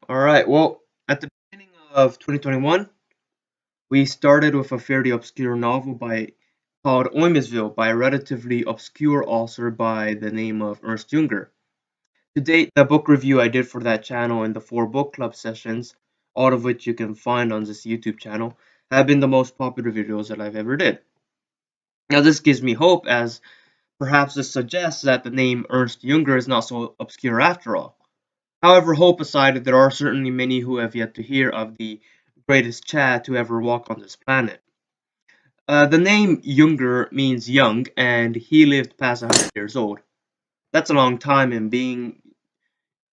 All right. Well, at the beginning of 2021, we started with a fairly obscure novel called Oymisville by a relatively obscure author by the name of Ernst Junger. To date, the book review I did for that channel and the 4 book club sessions, all of which you can find on this YouTube channel, have been the most popular videos that I've ever did. Now, this gives me hope as perhaps this suggests that the name Ernst Junger is not so obscure after all. However, hope aside, there are certainly many who have yet to hear of the greatest Chad to ever walk on this planet. The name Junger means young, and he lived past 100 years old. That's a long time, and being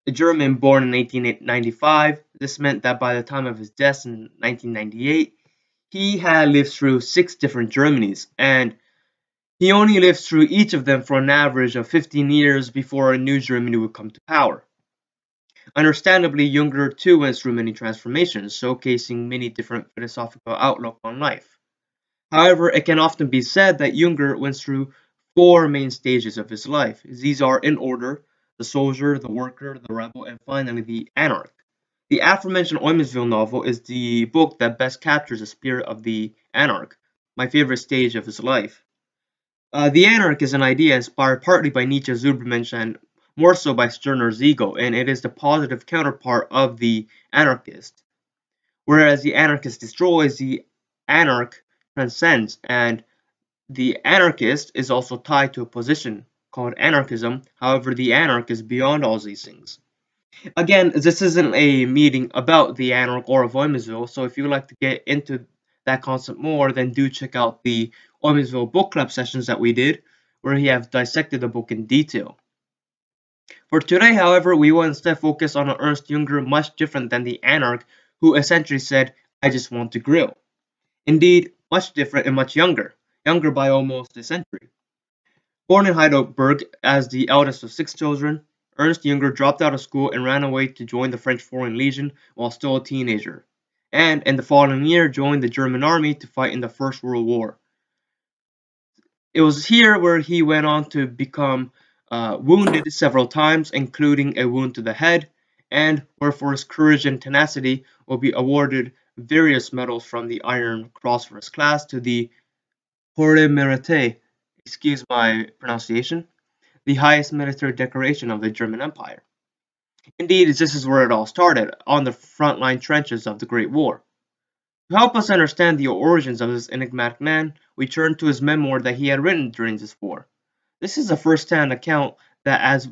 a German born in 1895, this meant that by the time of his death in 1998, he had lived through 6 different Germanys, and he only lived through each of them for an average of 15 years before a new Germany would come to power. Understandably, Junger too went through many transformations, showcasing many different philosophical outlook on life. However, it can often be said that Junger went through 4 main stages of his life. These are in order: the soldier, the worker, the rebel, and finally the anarch. The aforementioned Oymisville novel is the book that best captures the spirit of the anarch, my favorite stage of his life. The anarch is an idea inspired partly by Nietzsche's Übermensch and more so by Stirner's ego, and it is the positive counterpart of the anarchist. Whereas the anarchist destroys, the anarch transcends, and the anarchist is also tied to a position called anarchism. However, the anarch is beyond all these things. Again, this isn't a meeting about the anarch or of Oymisville, so if you would like to get into that concept more, then do check out the Oymisville book club sessions that we did, where we have dissected the book in detail. For today, however, we will instead focus on an Ernst Junger much different than the anarch who essentially said, I just want to grill. Indeed, much different and much younger by almost a century. Born in Heidelberg as the eldest of 6 children, Ernst Junger dropped out of school and ran away to join the French Foreign Legion while still a teenager, and in the following year joined the German army to fight in the First World War. It was here where he went on to become wounded several times, including a wound to the head, and where for his courage and tenacity will be awarded various medals from the Iron Cross for his class to the Pour le Mérite, excuse my pronunciation, the highest military decoration of the German Empire. Indeed, this is where it all started, on the frontline trenches of the Great War. To help us understand the origins of this enigmatic man, we turn to his memoir that he had written during this war. This is a first-hand account that, as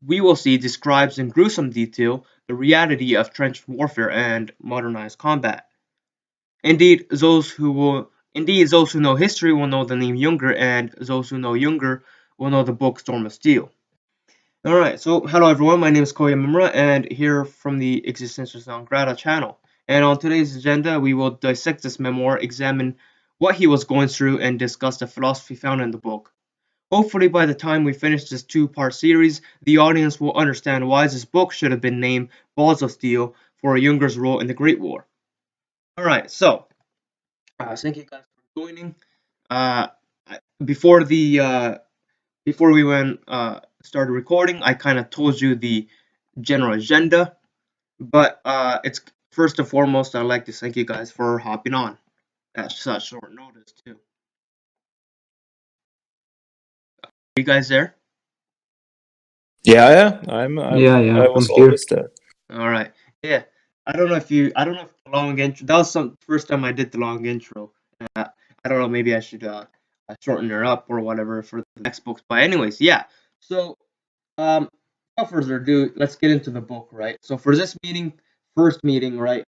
we will see, describes in gruesome detail the reality of trench warfare and modernized combat. Those who know history will know the name Junger, and those who know Junger will know the book Storm of Steel. Alright, so hello everyone, my name is Koya Mimura, and here from the Existentias Non Grata channel. And on today's agenda, we will dissect this memoir, examine what he was going through, and discuss the philosophy found in the book. Hopefully, by the time we finish this 2-part series, the audience will understand why this book should have been named Balls of Steel for Junger's role in the Great War. Alright, so, thank you guys for joining. Uh, before we went started recording, I kind of told you the general agenda, but it's first and foremost, I'd like to thank you guys for hopping on at such short notice too. Are you guys there? Yeah, Yeah, I I'm was here. always there. All right. Yeah. I don't know if the long intro. That was some first time I did the long intro. I don't know. Maybe I should shorten it up or whatever for the next books. But anyways, yeah. So without further ado, let's get into the book, right? So for this first meeting, right,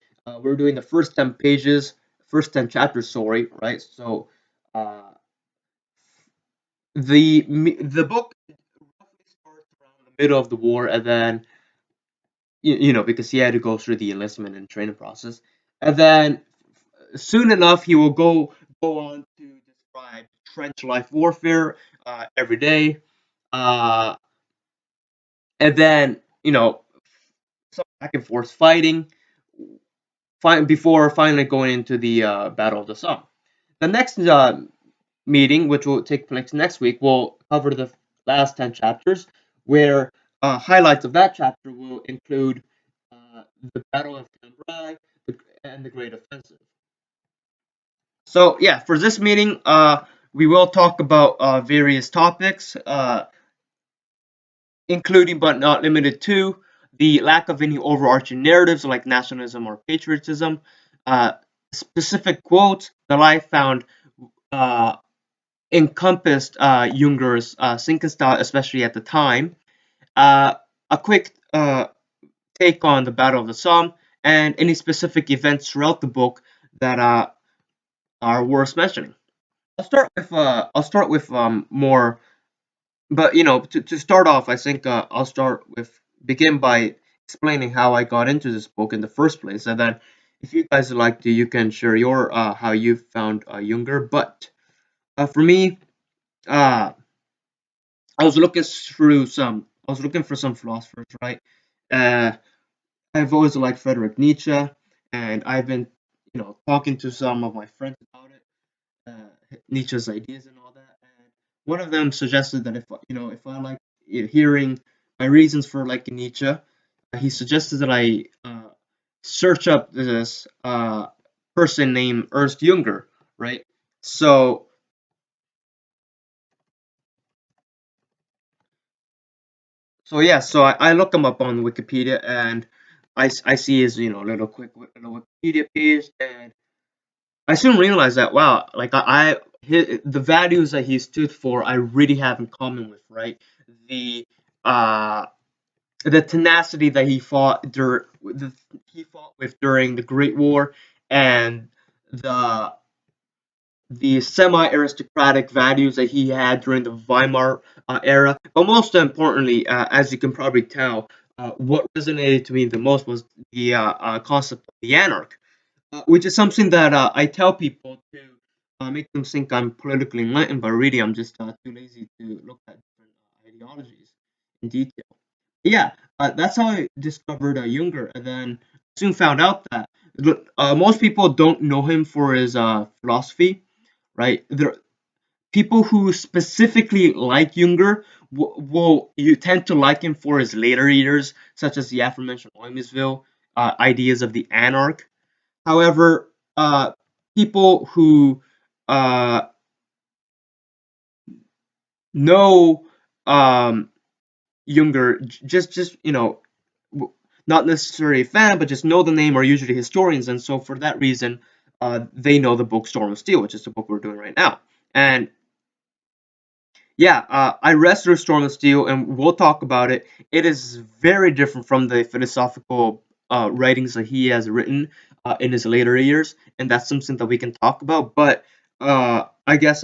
we're doing the first 10 pages, first 10 chapters, sorry, right? So uh, the book roughly starts around the middle of the war, and then because he had to go through the enlistment and training process, and then soon enough he will go on to describe trench life warfare every day, uh, and then some back and forth fighting, before finally going into the Battle of the Somme. The next meeting, which will take place next week, will cover the last 10 chapters, where highlights of that chapter will include the Battle of Cambrai, and the Great Offensive. So yeah, for this meeting, we will talk about various topics, including but not limited to the lack of any overarching narratives like nationalism or patriotism, uh, specific quotes that I found uh, encompassed Junger's thinking style, especially at the time, uh, a quick take on the Battle of the Somme, and any specific events throughout the book that are worth mentioning. I'll start with more, but to start off, I think I'll start with begin by explaining how I got into this book in the first place, and then if you guys would like to, you can share your how you found Junger. But for me, uh, I was looking for some philosophers, right? Uh, I've always liked Friedrich Nietzsche, and I've been, talking to some of my friends about it, Nietzsche's ideas and all that. And one of them suggested that if I like hearing my reasons for liking Nietzsche, he suggested that I search up this person named Ernst Junger, right? So so I look him up on Wikipedia, and I see his little Wikipedia page, and I soon realized that wow, like the values that he stood for, I really have in common with, right? The uh the tenacity that he fought with during the Great War, and the the semi-aristocratic values that he had during the Weimar era. But most importantly, as you can probably tell, what resonated to me the most was the concept of the anarch, which is something that I tell people to make them think I'm politically enlightened, but really I'm just too lazy to look at different ideologies in detail. Yeah, that's how I discovered Junger, and then soon found out that most people don't know him for his philosophy, right? There, people who specifically like Junger will you tend to like him for his later years, such as the aforementioned Oimisville ideas of the anarch. However, people who uh, know Junger, just w- not necessarily a fan, but just know the name, are usually historians, and so for that reason, they know the book Storm of Steel, which is the book we're doing right now. And yeah, I read through Storm of Steel, and we'll talk about it. It is very different from the philosophical writings that he has written in his later years, and that's something that we can talk about. But I guess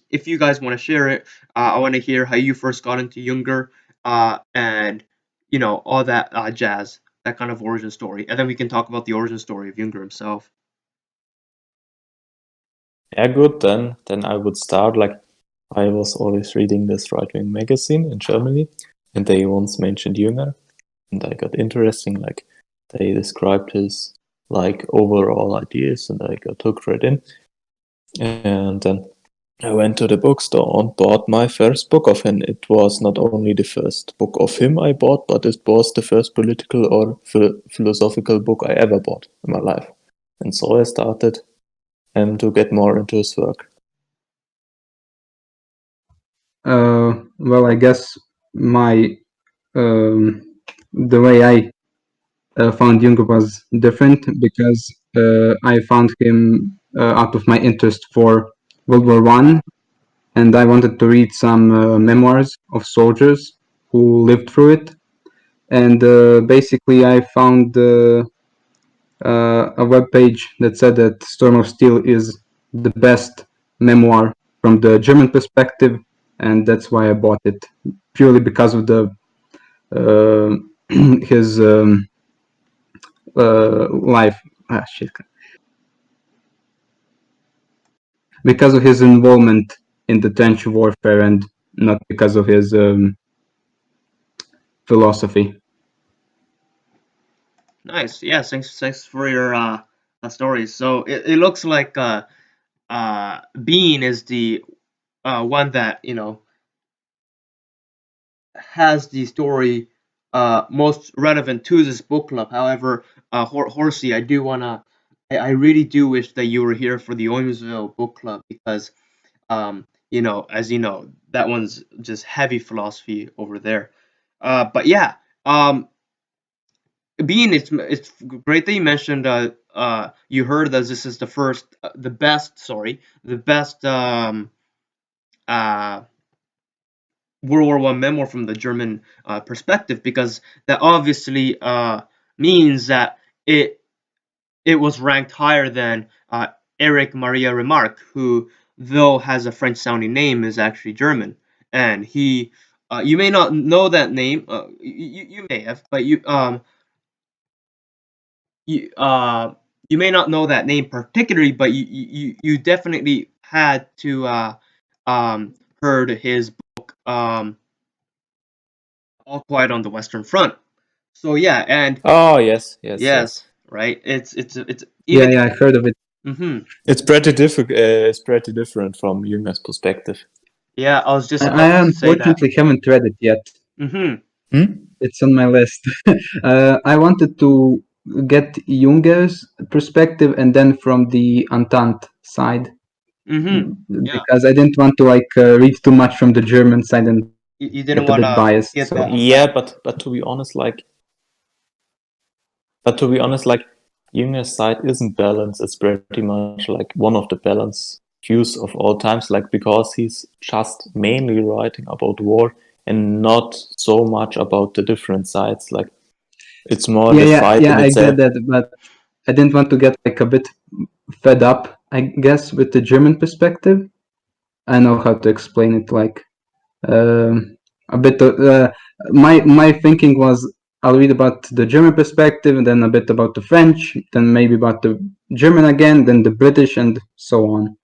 if you guys want to share it, I want to hear how you first got into Junger, and all that jazz, that kind of origin story, and then we can talk about the origin story of Junger himself. Yeah, good. Then I would start. Like, I was always reading this right-wing magazine in Germany, and they once mentioned Jünger, and I got interesting. Like, they described his like overall ideas, and I got hooked right in. And then I went to the bookstore and bought my first book of him. It was not only the first book of him I bought, but it was the first political or philosophical book I ever bought in my life. And so I started to get more into his work. Well, I guess my um, the way I found Jung was different because I found him out of my interest for World War One, and I wanted to read some memoirs of soldiers who lived through it. And basically, I found a web page that said that Storm of Steel is the best memoir from the German perspective, and that's why I bought it purely because of the uh, his life. Shit. Because of his involvement in the trench warfare and not because of his philosophy. Nice. Yeah, thanks for your stories. So it looks like Bean is the one that has the story most relevant to this book club. However, Horsey, I really do wish that you were here for the Oymersville book club because, as you know, that one's just heavy philosophy over there. But yeah, Bean, it's great that you mentioned. You heard that this is the best uh, World War One memoir from the German perspective, because that obviously means that it was ranked higher than Eric Maria Remarque, who, though has a French sounding name, is actually German. And you may not know that name. You may have, but you you may not know that name particularly, but you definitely had to heard his book, All Quiet on the Western Front. So yeah, and Oh yes, yes, yes. yes, right. It's Yeah, even. yeah, I heard of it. Hmm. It's pretty difficult. It's pretty different from Junger's perspective. Yeah, I was just I about to say that. unfortunately haven't read it yet. Hmm. Hmm? It's on my list. I wanted to get Junger's perspective and then from the Entente side, Hmm. Yeah, because I didn't want to read too much from the German side and you get didn't a want bit to biased. get So the Yeah, but to be honest, like Junger's side isn't balanced. It's pretty much like one of the balanced views of all times, like because he's just mainly writing about war and not so much about the different sides. Like it's more yeah, the yeah, fight yeah, in I get itself. that, but I didn't want to get a bit fed up, I guess, with the German perspective. I know how to explain it. Um, a bit. My thinking was I'll read about the German perspective, and then a bit about the French, then maybe about the German again, then the British, and so on.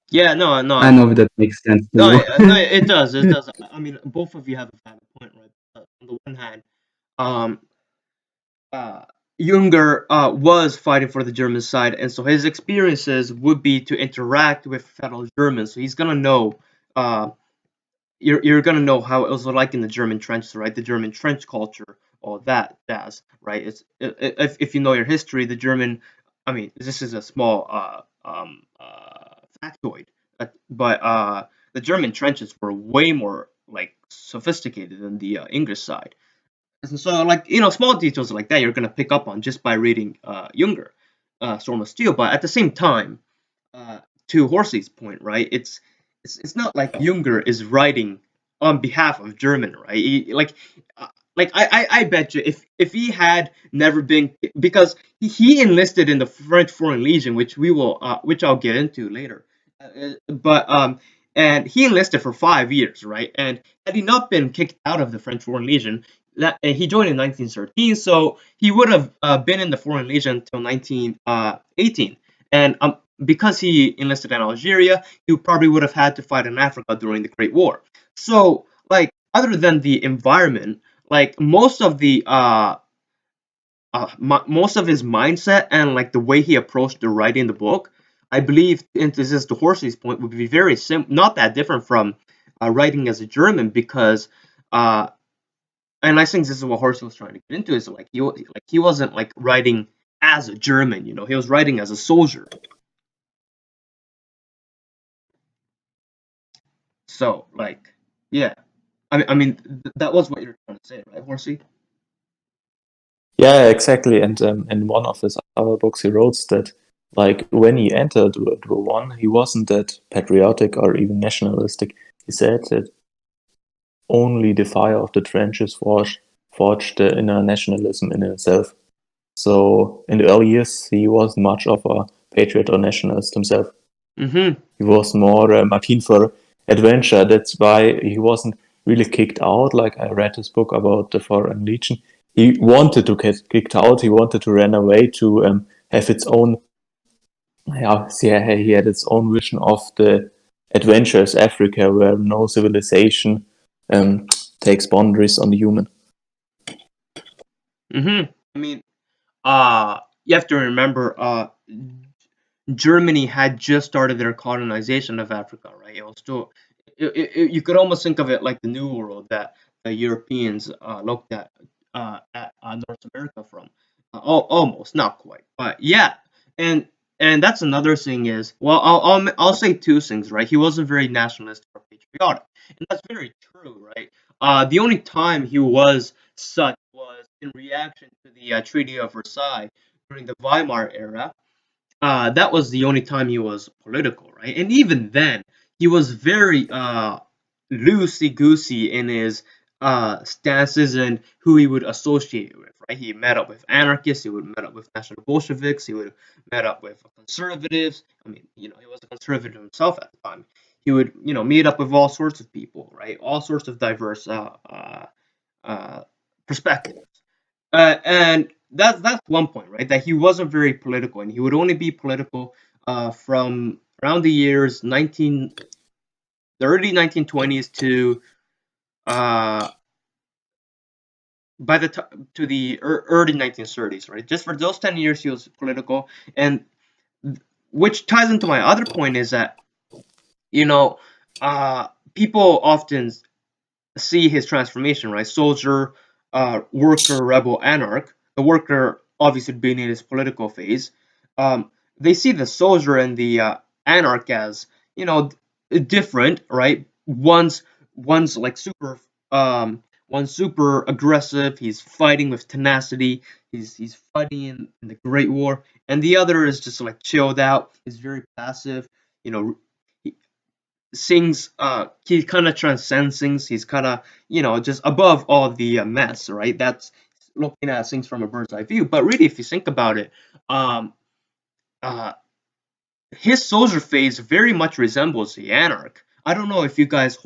Yeah, no, no, I know if that makes sense to no, you. no, it does. It does. I mean, both of you have a valid point, right? On the one hand, um, uh, Junger was fighting for the German side, and so his experiences would be to interact with fellow Germans. So he's gonna know, uh, you're gonna know how it was like in the German trenches, right? The German trench culture, all that jazz, right? If you know your history, the German, I mean, this is a small factoid, but the German trenches were way more like sophisticated than the English side. And so, like, small details like that you're gonna pick up on just by reading Junger, Storm of Steel. But at the same time, uh, to Horsey's point, right? It's not like Junger is writing on behalf of German, right? Uh, I bet you if he had never been, because he enlisted in the French Foreign Legion, which I'll get into later, but and he enlisted for 5 years, right? And had he not been kicked out of the French Foreign Legion, he joined in 1913, so he would have been in the Foreign Legion until 1918. And because he enlisted in Algeria, he probably would have had to fight in Africa during the Great War. So, like, other than the environment, like most of his mindset and like the way he approached the writing the book, I believe, and this is to Horsey's point, would be very not that different from writing as a German, because uh, and I think this is what Horsey was trying to get into, is like he wasn't like writing as a German, he was writing as a soldier. So, like, yeah, that was what you're trying to say, right, Horsey? Yeah, exactly. And in one of his other books, he wrote that like when he entered World War One, he wasn't that patriotic or even nationalistic. He said that only the fire of the trenches forged the inner nationalism in himself. So in the early years, he wasn't much of a patriot or nationalist himself. Mm-hmm. He was more keen for adventure. That's why he wasn't really kicked out. Like I read his book about the Foreign Legion. He wanted to get kicked out. He wanted to run away to have its own. Yeah, he had its own vision of the adventurous Africa, where no civilization um, takes boundaries on the human. Mm-hmm. I mean, you have to remember, Germany had just started their colonization of Africa, right? It was still, you could almost think of it like the New World, that the Europeans looked at North America from. Almost, not quite, but yeah. And and that's another thing is, well, I'll say two things, right? He wasn't very nationalist or patriotic, and that's very true, right? The only time he was such was in reaction to the Treaty of Versailles during the Weimar era. That was the only time he was political, right? And even then, he was very loosey goosey in his stances and who he would associate with, right? He met up with anarchists, he would met up with National Bolsheviks, he would met up with conservatives. I mean, he was a conservative himself at the time. He would, meet up with all sorts of people, right? All sorts of diverse uh, perspectives. And that's one point, right? That he wasn't very political, and he would only be political from around the early 1920s to uh, by the to the early 1930s, right? Just for those 10 years, he was political, and which ties into my other point is that you know people often see his transformation, right? Soldier, worker, rebel, anarch. The worker obviously being in his political phase. They see the soldier and the anarch as different, right? One's like one's super aggressive. He's fighting with tenacity. He's fighting in the Great War, and the other is just like chilled out. He's very passive. You know, sings he kind of transcends things. He's kind of just above all the mess, right? That's looking at things from a bird's eye view. But really, if you think about it, um uh his soldier phase very much resembles the anarch. I don't know if you guys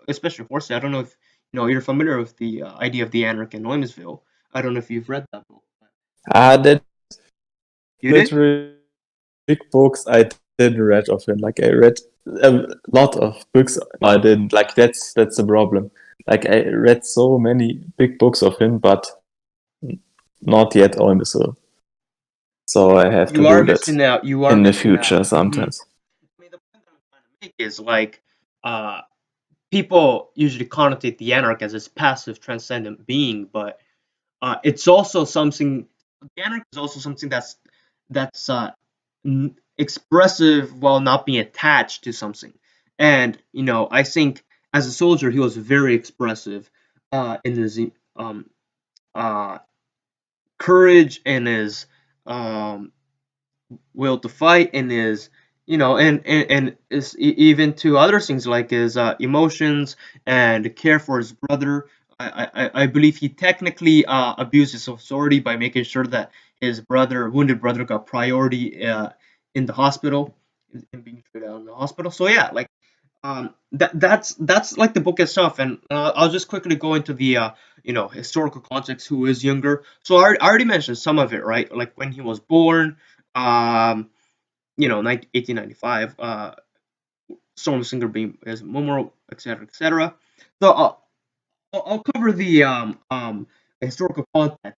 especially Horsey, I don't know if you're familiar with the idea of the anarch in Noemesville. I don't know if you've read that book. That You did? literally big books I didn't read of him. Like I read a lot of books, but I didn't. Like that's the problem. Like I read so many big books of him, but not yet on so. So I have to You are do that missing out. You are in the missing out. future sometimes. I mean, the point that I'm trying to make is like uh people usually connotate the anarch as this passive, transcendent being, but it's also something. The anarch is also something that's expressive while not being attached to something. And I think as a soldier, he was very expressive in his um, uh, courage and his um, will to fight and his and is even to other things like his emotions and care for his brother. I believe he technically abused his authority by making sure that his wounded brother, got priority in the hospital and being treated out in the hospital. So yeah, like that's like the book itself, and I'll just quickly go into the historical context. Who is Younger? So I already mentioned some of it, right? Like when he was born, um, 1895, Storm Singer being his memorial, etc., etc. So I'll cover the historical context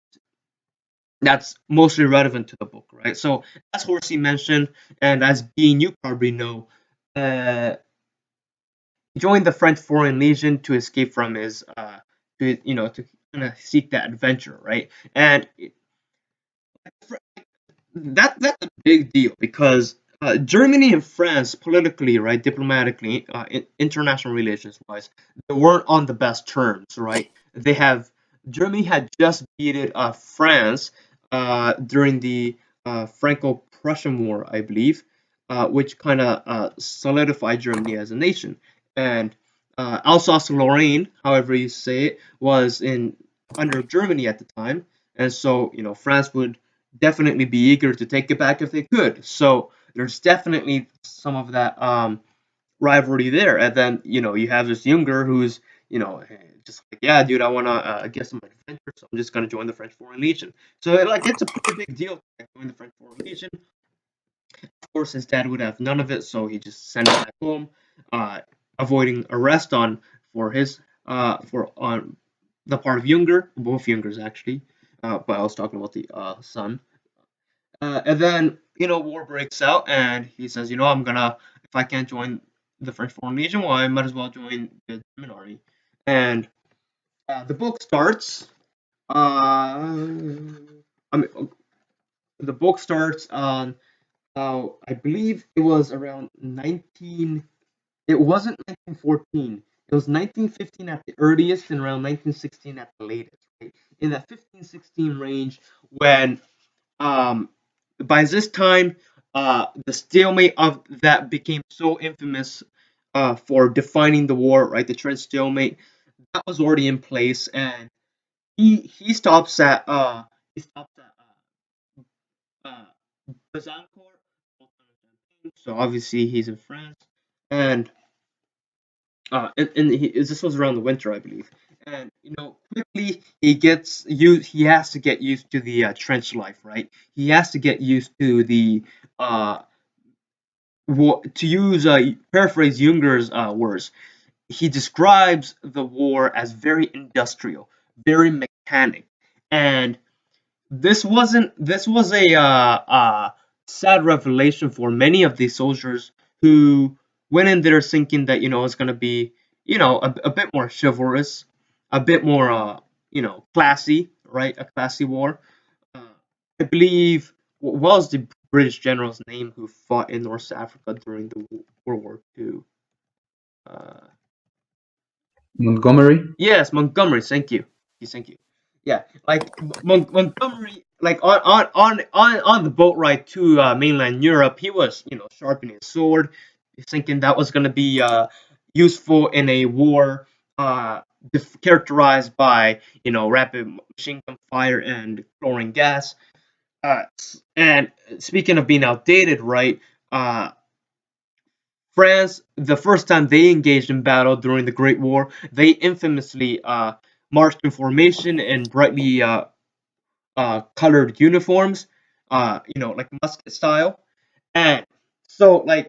that's mostly relevant to the book, right? So as Horsey mentioned, and as being you probably know, uh, he joined the French Foreign Legion to escape from his to kind of seek that adventure, right? And that's a big deal because Germany and France, politically, right, diplomatically, international relations wise, they weren't on the best terms, right? Germany had just beaten France during the Franco-Prussian War, I believe, which kind of solidified Germany as a nation. And Alsace-Lorraine, however you say it, was in under Germany at the time, and so France would definitely be eager to take it back if they could. So there's definitely some of that rivalry there. And then you have this Younger who's just like, yeah, dude, I want to get some adventure, so I'm just gonna join the French Foreign Legion. So like it's a pretty big deal to join the French Foreign Legion. Of course, his dad would have none of it, so he just sent him back home, uh, avoiding arrest for on the part of Younger, both Youngers actually. But I was talking about the son. And then war breaks out, and he says, if I can't join the French Foreign Legion, well, I might as well join the German army. And The book starts. I mean, the book starts on how I believe it was around 19. It wasn't 1914. It was 1915 at the earliest and around 1916 at the latest. Right? In that 15-16 range, when um, by this time, the stalemate of that became so infamous for defining the war, right? The Trench stalemate that was already in place, and he stops at uh, Besancourt. So obviously he's in France, and this was around the winter, I believe. And quickly he has to get used to the trench life, right? He has to get used to the uh, to use paraphrase Junger's words. He describes the war as very industrial, very mechanic, and this was a sad revelation for many of these soldiers who went in there thinking that it's going to be a bit more chivalrous, a bit more classy, right? A classy war. Uh, I believe what was the British general's name who fought in North Africa during the World War II? Uh, Montgomery. Yes, Montgomery. Thank you. Thank you. Yeah, like Montgomery, like on the boat ride to mainland Europe, he was sharpening his sword, thinking that was going to be useful in a war characterized by rapid machine gun fire and chlorine gas. Uh, and speaking of being outdated, right? Uh, France, the first time they engaged in battle during the Great War, they infamously marched in formation in brightly colored uniforms, like musket style. And so, like,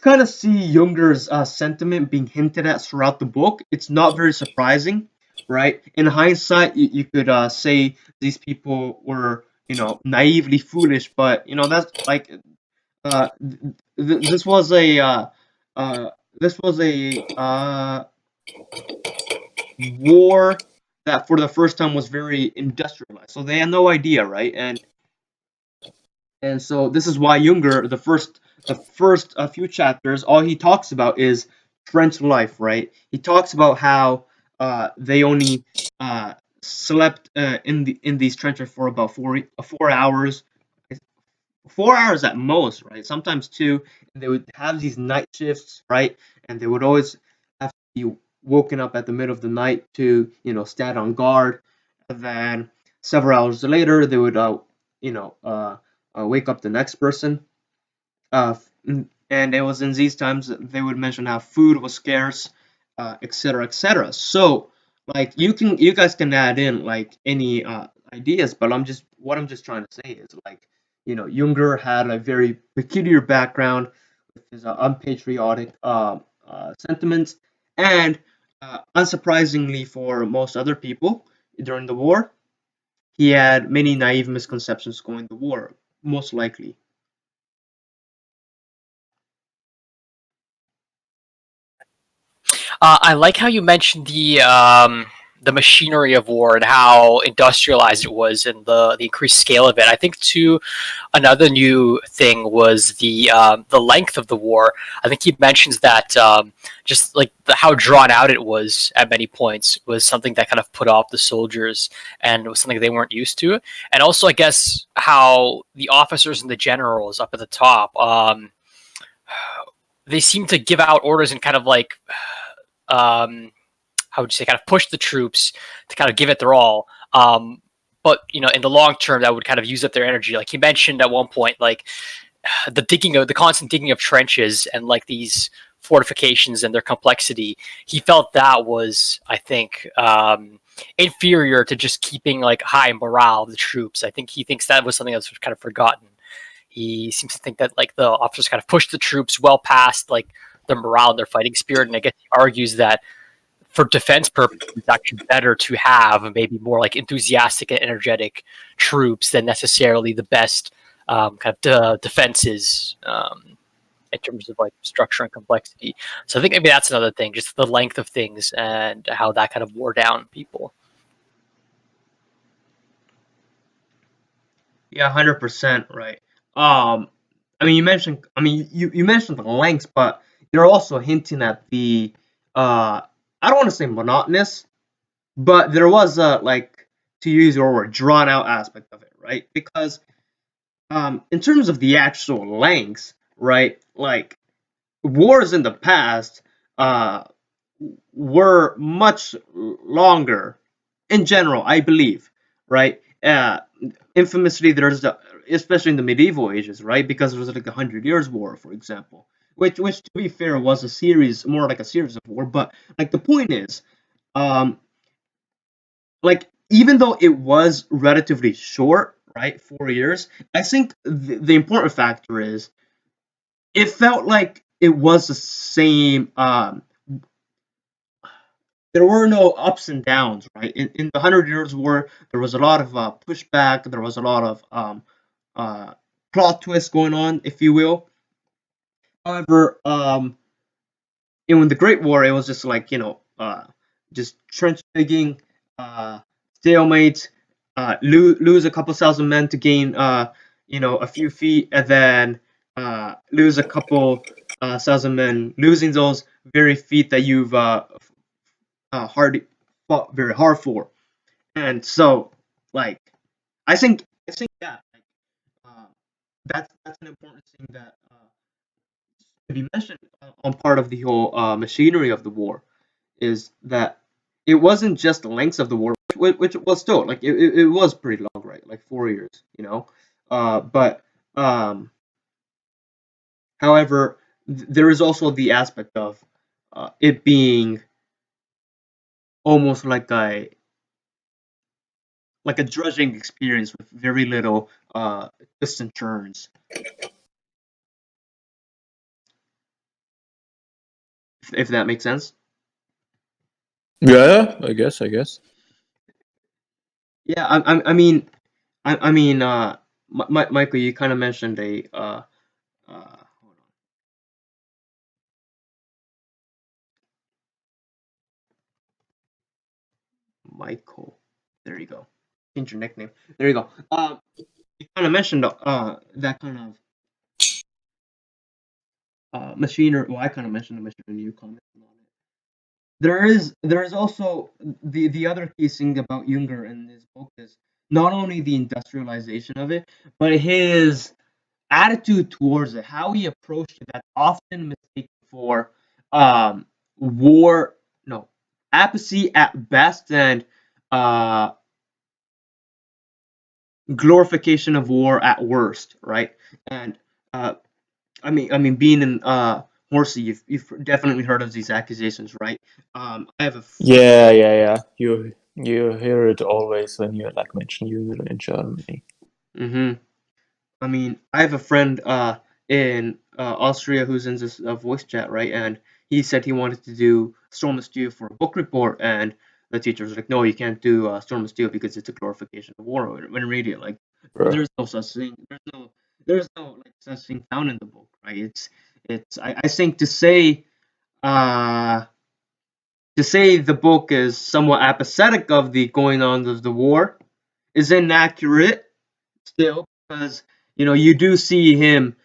kind of see Junger's sentiment being hinted at throughout the book. It's not very surprising, right? In hindsight, you could say these people were, naively foolish, but that's like this was a uh, war that for the first time was very industrialized. So they had no idea, right? And so this is why Junger, the first few chapters, all he talks about is trench life, right? He talks about how they only uh, slept in these trenches for about 4 hours, 4 hours at most, right? Sometimes two. And they would have these night shifts, right? And they would always have to be woken up at the middle of the night to, stand on guard. And then several hours later, they would, wake up the next person. And it was in these times that they would mention how food was scarce, etc., etc. So, like, you guys can add in like any ideas, but I'm just trying to say is like, Junger had a very peculiar background with his unpatriotic sentiments, and unsurprisingly for most other people during the war, he had many naive misconceptions going to war, most likely. I like how you mentioned the machinery of war and how industrialized it was and the increased scale of it. I think too another new thing was the length of the war. I think he mentions that just like how drawn out it was at many points was something that kind of put off the soldiers and it was something they weren't used to. And also, I guess how the officers and the generals up at the top, they seem to give out orders and kind of like um, how would you say, kind of push the troops to kind of give it their all. But in the long term, that would kind of use up their energy. Like he mentioned at one point, like the constant digging of trenches and like these fortifications and their complexity. He felt that was, I think, inferior to just keeping like high morale of the troops. I think he thinks that was something that was kind of forgotten. He seems to think that like the officers kind of pushed the troops well past like their morale and their fighting spirit. And I guess he argues that for defense purposes, it's actually better to have maybe more like enthusiastic and energetic troops than necessarily the best kind of defenses in terms of like structure and complexity. So I think maybe that's another thing, just the length of things and how that kind of wore down people. Yeah, 100% right. I mean, you mentioned the lengths, but you're also hinting at the I don't want to say monotonous, but there was a, like, to use your word, drawn out aspect of it, right? Because in terms of the actual lengths, right? Like, wars in the past uh were much longer in general, I believe, right? Infamously, especially in the medieval ages, right? Because there was like 100 Years' War, for example, which to be fair was a series, more like a series of war. But like the point is, um, like even though it was relatively short, right, 4 years, I think the important factor is it felt like it was the same. There were no ups and downs, right? In the 100 Years' War, there was a lot of pushback. There was a lot of uh, plot twists going on, if you will. However, in the Great War, it was just like, just trench digging, stalemate, lose a couple thousand men to gain, a few feet, and then lose a couple thousand men, losing those very feet that you've hard fought very hard for. And so, like, I think that, like, that's an important thing that to be mentioned on part of the whole machinery of the war, is that it wasn't just the length of the war, which was still like it was pretty long, right? Like 4 years, but however, there is also the aspect of it being almost like a drudging experience with very little twists and turns, if that makes sense. Yeah, I guess. Yeah, I mean, I mean, Michael, you kind of mentioned hold on, Michael. There you go. Change your nickname. There you go. You kind of mentioned that kind of machinery. Well, I kind of mentioned the machinery. You commented on it. There is also the other key thing about Junger in his book is not only the industrialization of it, but his attitude towards it, how he approached it, that's often mistaken for war, no, apathy at best, and uh, glorification of war at worst, right? And uh, I mean, being in Horsey, you've definitely heard of these accusations, right? I have a Yeah. You hear it always when you like mention Jünger in Germany. hmm I mean, I have a friend in Austria who's in this voice chat, right? And he said he wanted to do Storm of Steel for a book report, and the teacher was like, "No, you can't do Storm of Steel because it's a glorification of war." When really, like, Bruh. there's no such thing. There's no like such thing found in the book, right? It's. I think uh to say the book is somewhat apathetic of the going on of the war is inaccurate still, because you do see him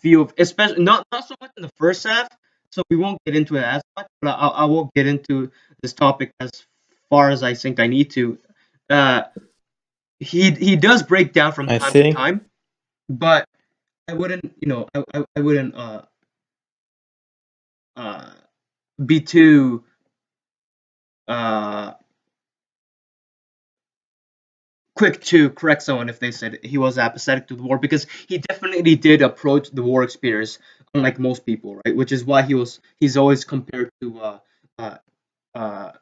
feel, especially not so much in the first half, so we won't get into it as much, but I will get into this topic as far as I think I need to. uh he does break down from I time to think time, but I wouldn't I wouldn't uh be too uh quick to correct someone if they said he was apathetic to the war, because he definitely did approach the war experience unlike most people, right? Which is why he's always compared to uh, uh,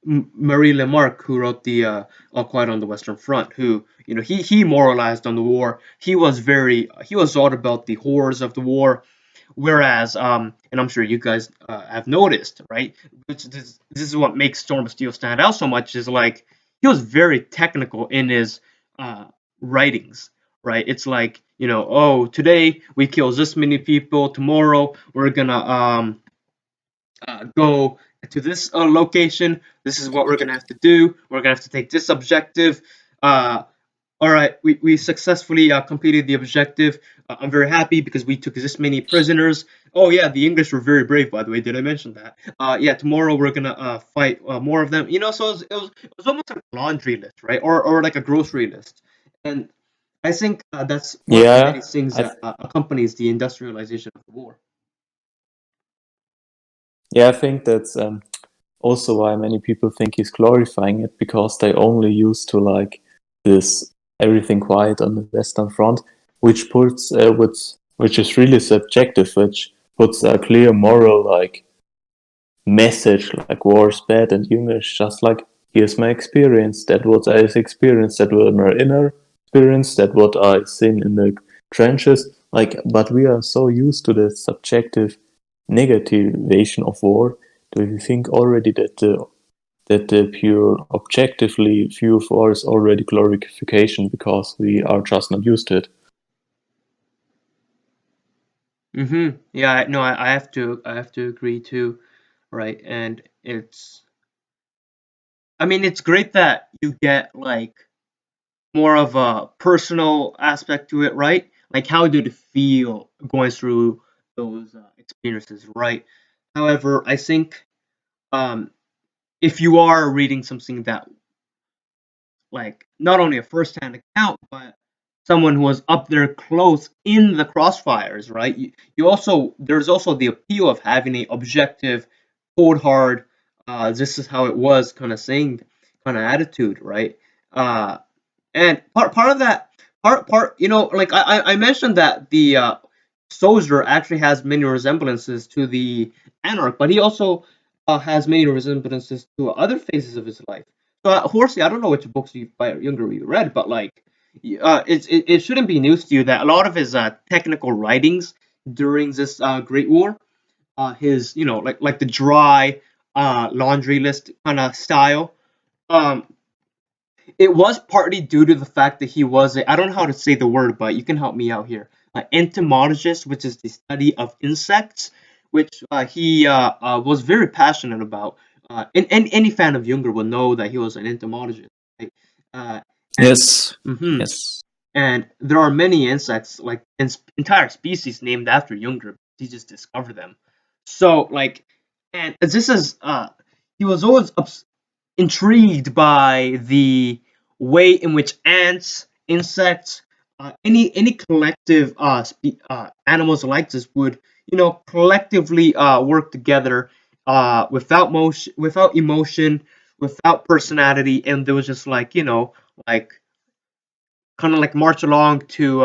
Marie Lemarque, who wrote the All Quiet on the Western Front, who he moralized on the war. He was all about the horrors of the war. Whereas, and I'm sure you guys have noticed, right? Which this is what makes Storm of Steel stand out so much, is like he was very technical in his uh, writings, right? It's like, oh, today we kill this many people, tomorrow we're gonna go to this location. This is what we're gonna have to do. We're gonna have to take this objective. All right, we successfully completed the objective. I'm very happy because we took this many prisoners. Oh yeah, the English were very brave, by the way. Did I mention that? Yeah, tomorrow we're gonna fight more of them. So it was almost like a laundry list, right? Or like a grocery list. And I think that's one of the many Yeah, things I that accompanies the industrialization of the war. yeah, I think that's also why many people think he's glorifying it, because they only used to like this everything quiet on the Western Front, which puts which is really subjective, which puts a clear moral like message like war's bad, and Junger is just like, here's my experience, that what I experienced, that was my inner experience, that what I seen in the trenches. Like, but we are so used to the subjective negativation of war. Do you think already that the pure objectively view of war is already glorification, because we are just not used to it? Yeah, no, I have to agree too, right? And it's great that you get like more of a personal aspect to it, right? Like, how did it feel going through those experiences, right? However, I think um, if you are reading something that, like, not only a first-hand account, but someone who was up there close in the crossfires, right? There's also the appeal of having a objective, cold hard, this is how it was kind of thing, kind of attitude, right? Uh, and part of that part like I mentioned that the soldier actually has many resemblances to the anarch, but he also has many resemblances to other phases of his life. So Horsey, I don't know which books by Younger you read, but like it shouldn't be news to you that a lot of his technical writings during this Great War, his like the dry laundry list kind of style, um, it was partly due to the fact that he was I don't know how to say the word, but you can help me out here. Entomologist, which is the study of insects, which he was very passionate about. And any fan of Junger will know that he was an entomologist. Right? Uh, and Yes. mhm. Yes. And there are many insects, like entire species named after Junger. He just discovered them. So like, and this is he was always intrigued by the way in which ants, insects, any collective animals like this would collectively work together without motion, without emotion, without personality, and there was just like like kind of like march along to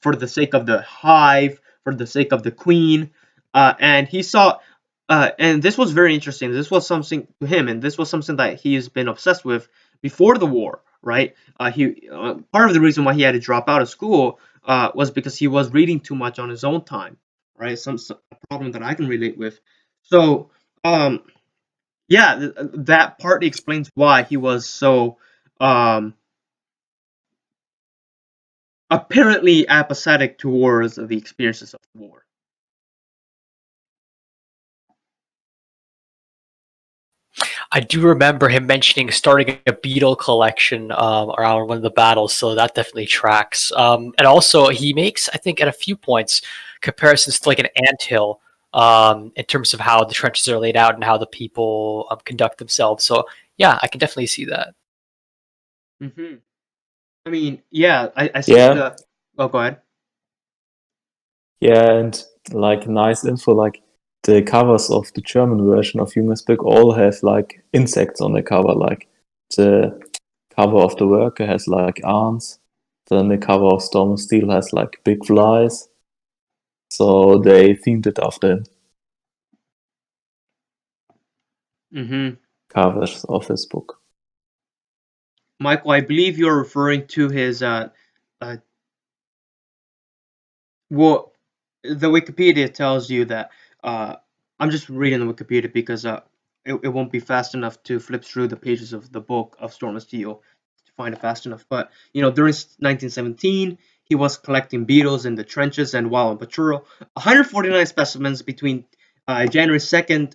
for the sake of the hive, for the sake of the queen, and he saw, and this was very interesting. This was something to him, and this was something that he has been obsessed with before the war, right? He part of the reason why he had to drop out of school was because he was reading too much on his own time, right? Some a problem that I can relate with. So, yeah, that partly explains why he was so um, apparently apathetic towards the experiences of the war. I do remember him mentioning starting a beetle collection around one of the battles, so that definitely tracks. And also, he makes, I think, at a few points, comparisons to like an anthill in terms of how the trenches are laid out and how the people conduct themselves. So, yeah, I can definitely see that. hmm yeah, I think Yeah. the. Oh, go ahead. Yeah, and like nice info, like the covers of the German version of Junger's book all have like insects on the cover. Like the cover of the worker has like ants, then the cover of Storm of Steel has like big flies. So they themed it after hmm covers of his book. Michael, I believe you're referring to his uh, well, the Wikipedia tells you that I'm just reading the Wikipedia because it won't be fast enough to flip through the pages of the book of Storm of Steel to find it fast enough. But during 1917, he was collecting beetles in the trenches and while on patrol. 149 specimens between January 2nd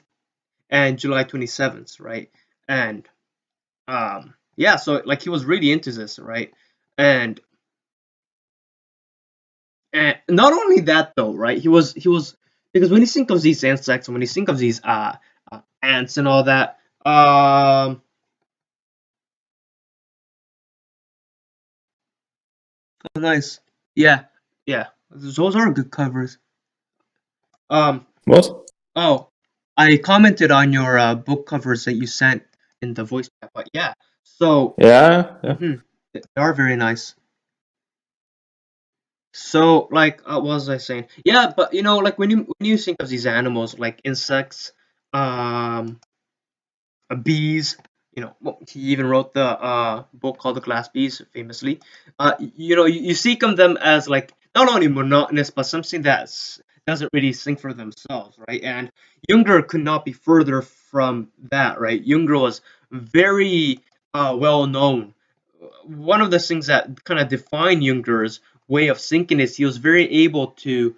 and July 27th, right? And yeah, so like he was really into this, right? And not only that though, right? He was because when you think of these insects and when you think of these ants and all that, oh, nice, yeah, yeah, those are good covers. Um, What? oh, I commented on your book covers that you sent in the voice chat, but yeah, so Yeah, yeah. they are very nice. So, like, what was I saying? Yeah, but like when you think of these animals, like insects, um, bees. Well, he even wrote the book called The Glass Bees, famously. You seek on them as like not only monotonous, but something that doesn't really think for themselves, right? And Junger could not be further from that, right? Junger was very well known. One of the things that kind of defined Junger's way of thinking is he was very able to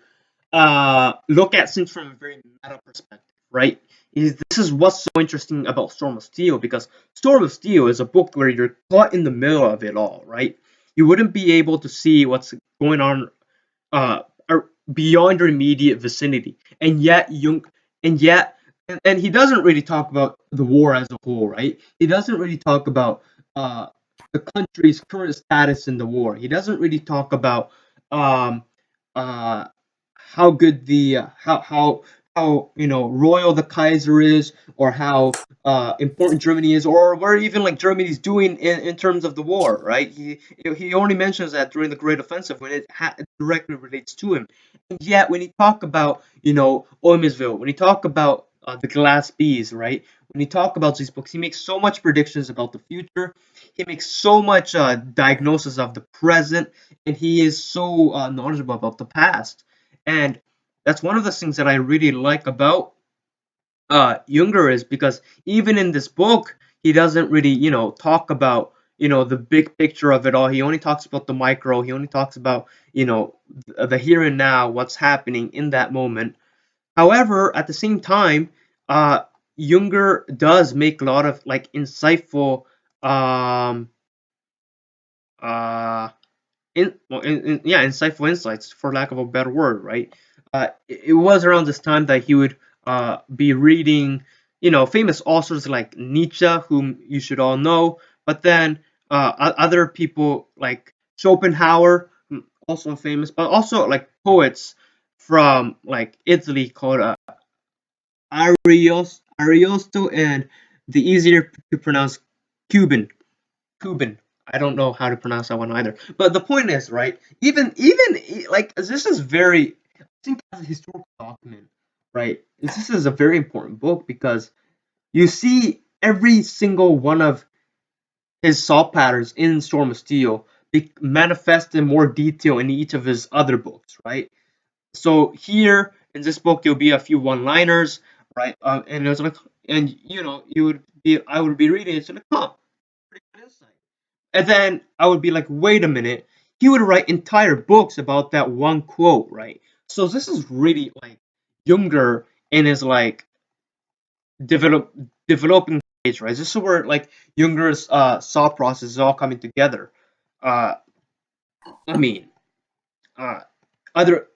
look at things from a very meta perspective, right? This is what's so interesting about Storm of Steel, because Storm of Steel is a book where you're caught in the middle of it all, right? You wouldn't be able to see what's going on beyond your immediate vicinity, and yet and he doesn't really talk about the war as a whole, right? He doesn't really talk about uh, the country's current status in the war. He doesn't really talk about um, uh, how good the how royal the Kaiser is, or how important Germany is, or where even like Germany's doing in terms of the war, right? He only mentions that during the Great Offensive when it directly relates to him. And yet, when he talk about Oymesville, when he talk about the Glass Bees, right? When he talk about these books, he makes so much predictions about the future. He makes so much diagnosis of the present, and he is so knowledgeable about the past. And that's one of the things that I really like about Junger, is because even in this book, he doesn't really, talk about, the big picture of it all. He only talks about the micro. He only talks about, the here and now, what's happening in that moment. However, at the same time, Junger does make a lot of like insightful, uh, yeah, insightful insights, for lack of a better word, right? It was around this time that he would be reading, famous authors like Nietzsche, whom you should all know, but then other people like Schopenhauer, also famous, but also like poets from like Italy called Ariosto, and the easier to pronounce Cuban. Cuban. I don't know how to pronounce that one either. But the point is, right? Even like this is very, I think, as a historical document, right? This is a very important book because you see every single one of his thought patterns in Storm of Steel manifest in more detail in each of his other books, right? So here in this book, there'll be a few one-liners, right? And it's like, and I would be reading it, and like, huh, pretty good insight. And then I would be like, wait a minute. He would write entire books about that one quote, right? So this is really like Junger in his like developing stage, right? This is where like Junger's thought process is all coming together. Uh, I mean, uh, other.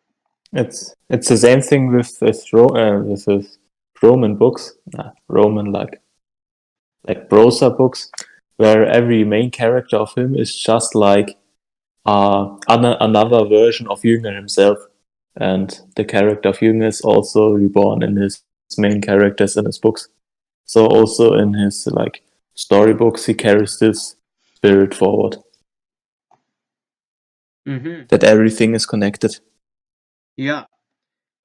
It's the same thing with his Roman books, Roman like prosa books, where every main character of him is just like another version of Jünger himself, and the character of Jünger is also reborn in his main characters in his books. So also in his like storybooks, he carries this spirit forward, Mhm. that everything is connected. Yeah.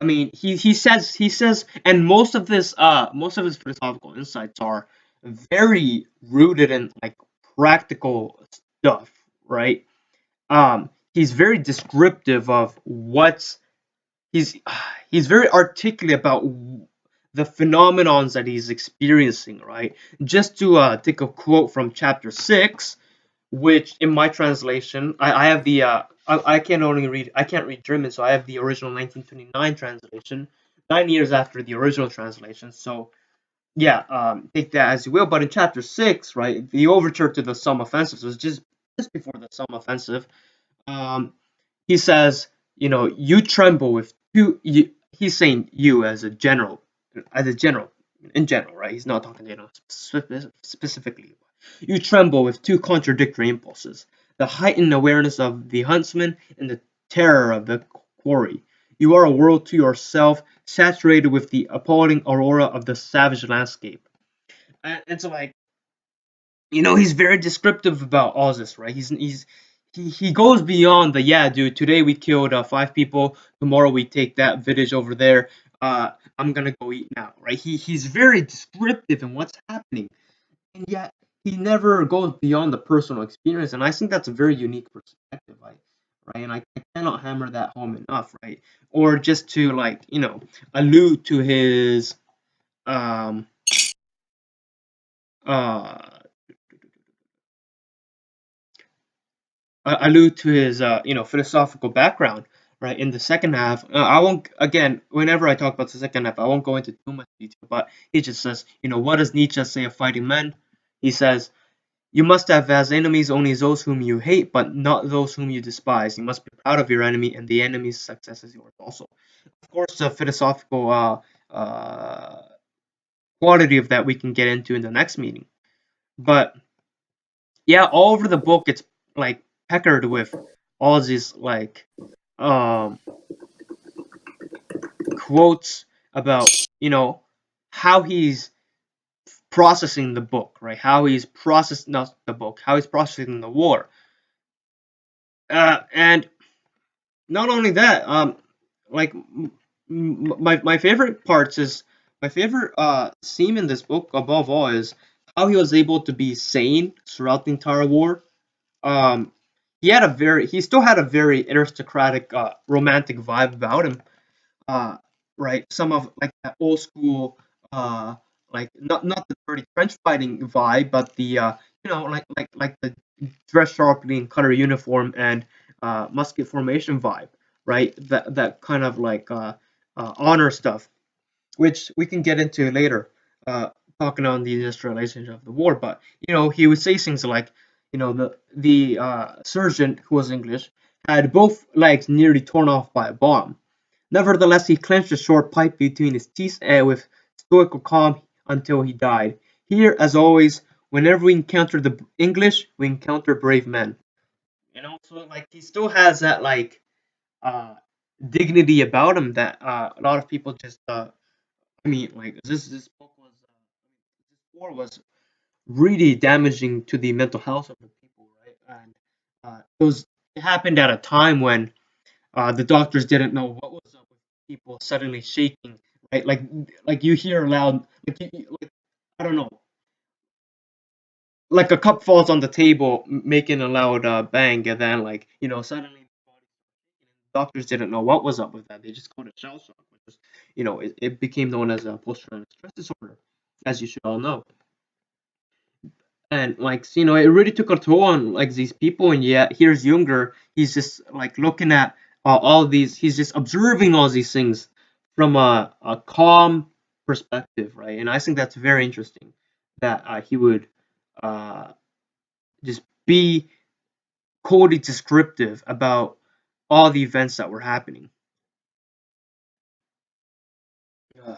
I mean, he says, and most of his philosophical insights are very rooted in like practical stuff, right? He's very descriptive of what's he's he's very articulate about the phenomenons that he's experiencing, right? Just to take a quote from chapter 6, which in my translation, I have the I can't read German, so I have the original 1929 translation, 9 years after the original translation. So yeah, take that as you will. But in chapter 6, right, the overture to the Somme offensive, so it's just before the Somme offensive. He says, you tremble with he's saying you as a general, in general, right? He's not talking, specifically. You tremble with two contradictory impulses: the heightened awareness of the huntsman and the terror of the quarry. You are a world to yourself, saturated with the appalling aurora of the savage landscape. And so, like, he's very descriptive about all this, right? He goes beyond the, yeah, dude, today we killed 5 people, tomorrow we take that village over there. I'm gonna go eat now, right? He's very descriptive in what's happening, and yet he never goes beyond the personal experience, and I think that's a very unique perspective, right? And I cannot hammer that home enough, right? Or just to, like, allude to his um uh allude to his philosophical background, right? In the second half, I won't, again, whenever I talk about the second half, I won't go into too much detail, but he just says, what does Nietzsche say of fighting men? He says, you must have as enemies only those whom you hate, but not those whom you despise. You must be proud of your enemy, and the enemy's success is yours also. Of course, the philosophical quality of that we can get into in the next meeting. But yeah, all over the book, it's like peckered with all these, like, um, quotes about, how he's processing the book, right? How he's processing, not the book, how he's processing the war. And not only that, like, my favorite parts is, my favorite theme in this book above all is how he was able to be sane throughout the entire war. Um, he still had a very aristocratic, romantic vibe about him. uh, right? Some of, like, that old school, like, not the dirty trench fighting vibe, but the, like the dress sharply in color uniform and musket formation vibe, right? That kind of, like, honor stuff, which we can get into later, uh, talking on the industrialization of the war. But he would say things like, the surgeon, who was English, had both legs nearly torn off by a bomb. Nevertheless, he clenched a short pipe between his teeth and with stoical calm until he died. Here, as always, whenever we encounter the English, we encounter brave men. So, like, he still has that, like, uh, dignity about him that a lot of people just, I mean, like, this book was, this war was really damaging to the mental health of the people, right? And it happened at a time when the doctors didn't know what was up with people suddenly shaking, right? Like you hear loud, like, I don't know, like a cup falls on the table, making a loud bang, and then, like, suddenly doctors didn't know what was up with that. They just called it shell shock, which is, it became known as a post-traumatic stress disorder, as you should all know. And, like, it really took a toll on, like, these people. And yet here's Junger. He's just, like, looking at all these. He's just observing all these things from a calm perspective, right? And I think that's very interesting that he would uh, just be coldly descriptive about all the events that were happening. Uh,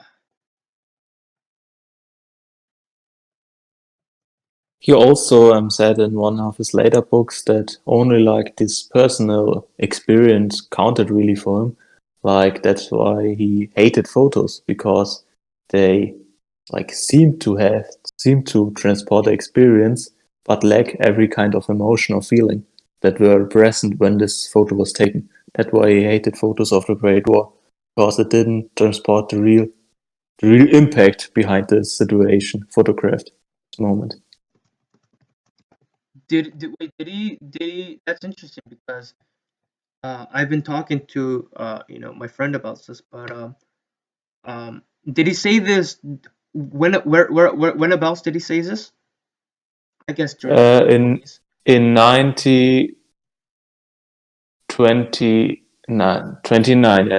He also said in one of his later books that only like this personal experience counted really for him. Like that's why he hated photos, because they like seem to transport the experience but lack every kind of emotion or feeling that were present when this photo was taken. That's why he hated photos of the Great War, because it didn't transport the real impact behind the situation photographed at the moment. wait, did he? That's interesting because I've been talking to my friend about this, but did he say this when abouts did he say this? I guess during the In 1920 29 and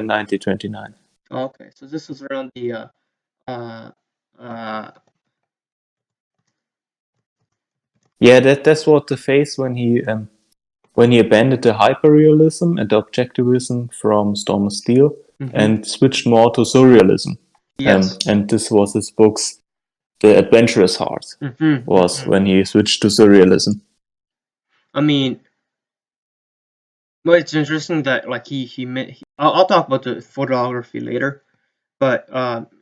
1929. Okay, so this was around the uh, Yeah, that's what the phase when he abandoned the hyperrealism and objectivism from Storm of Steel and switched more to surrealism. yes. And this was his books. The Adventurous Heart was when he switched to surrealism. I mean, well, it's interesting that like I'll talk about the photography later, but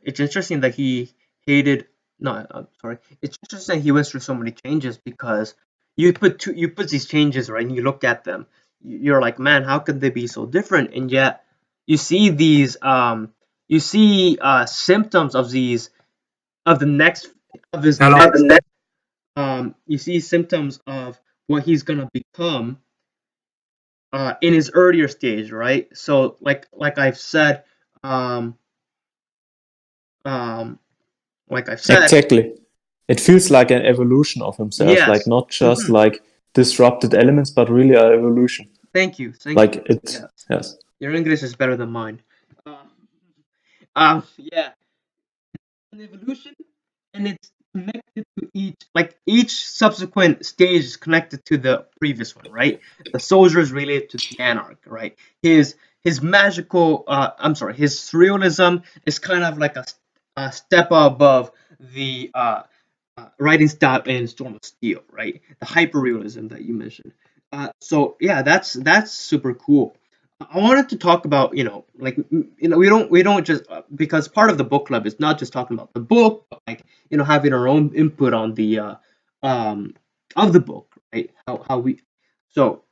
it's interesting that he hated. No, I'm sorry. It's interesting he went through so many changes because you put these changes right, and you look at them, you're like, man, how could they be so different? And yet you see these symptoms of these of the next of his Hello. next you see symptoms of what he's gonna become in his earlier stage, right? So like I've said, um, um, like I've said, Exactly. It feels like an evolution of himself, like yes. not just like disrupted elements, but really an evolution. Thank you. Like you. it's yes. Your English is better than mine. Yeah, an evolution, and it's connected to each subsequent stage is connected to the previous one, right? The soldier is related to the anarch, right? His magical his surrealism is kind of like a step above the writing style in Storm of Steel, right? The hyperrealism that you mentioned. So yeah, that's super cool. I wanted to talk about we don't just because part of the book club is not just talking about the book, but like having our own input on the um of the book, right? How we so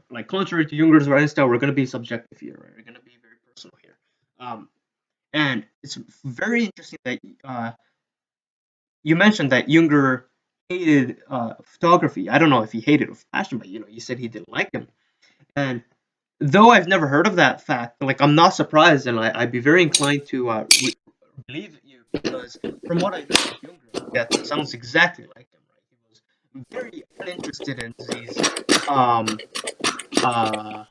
like contrary to Junger's writing style, we're going to be subjective here, right? We're going to be very personal here, and it's very interesting that you mentioned that Junger hated photography. I don't know if he hated with passion, but you said he didn't like him. And though I've never heard of that fact, like I'm not surprised, and I'd be very inclined to believe you because from what I know of Junger, that sounds exactly like him. Right? He was very uninterested in these um uh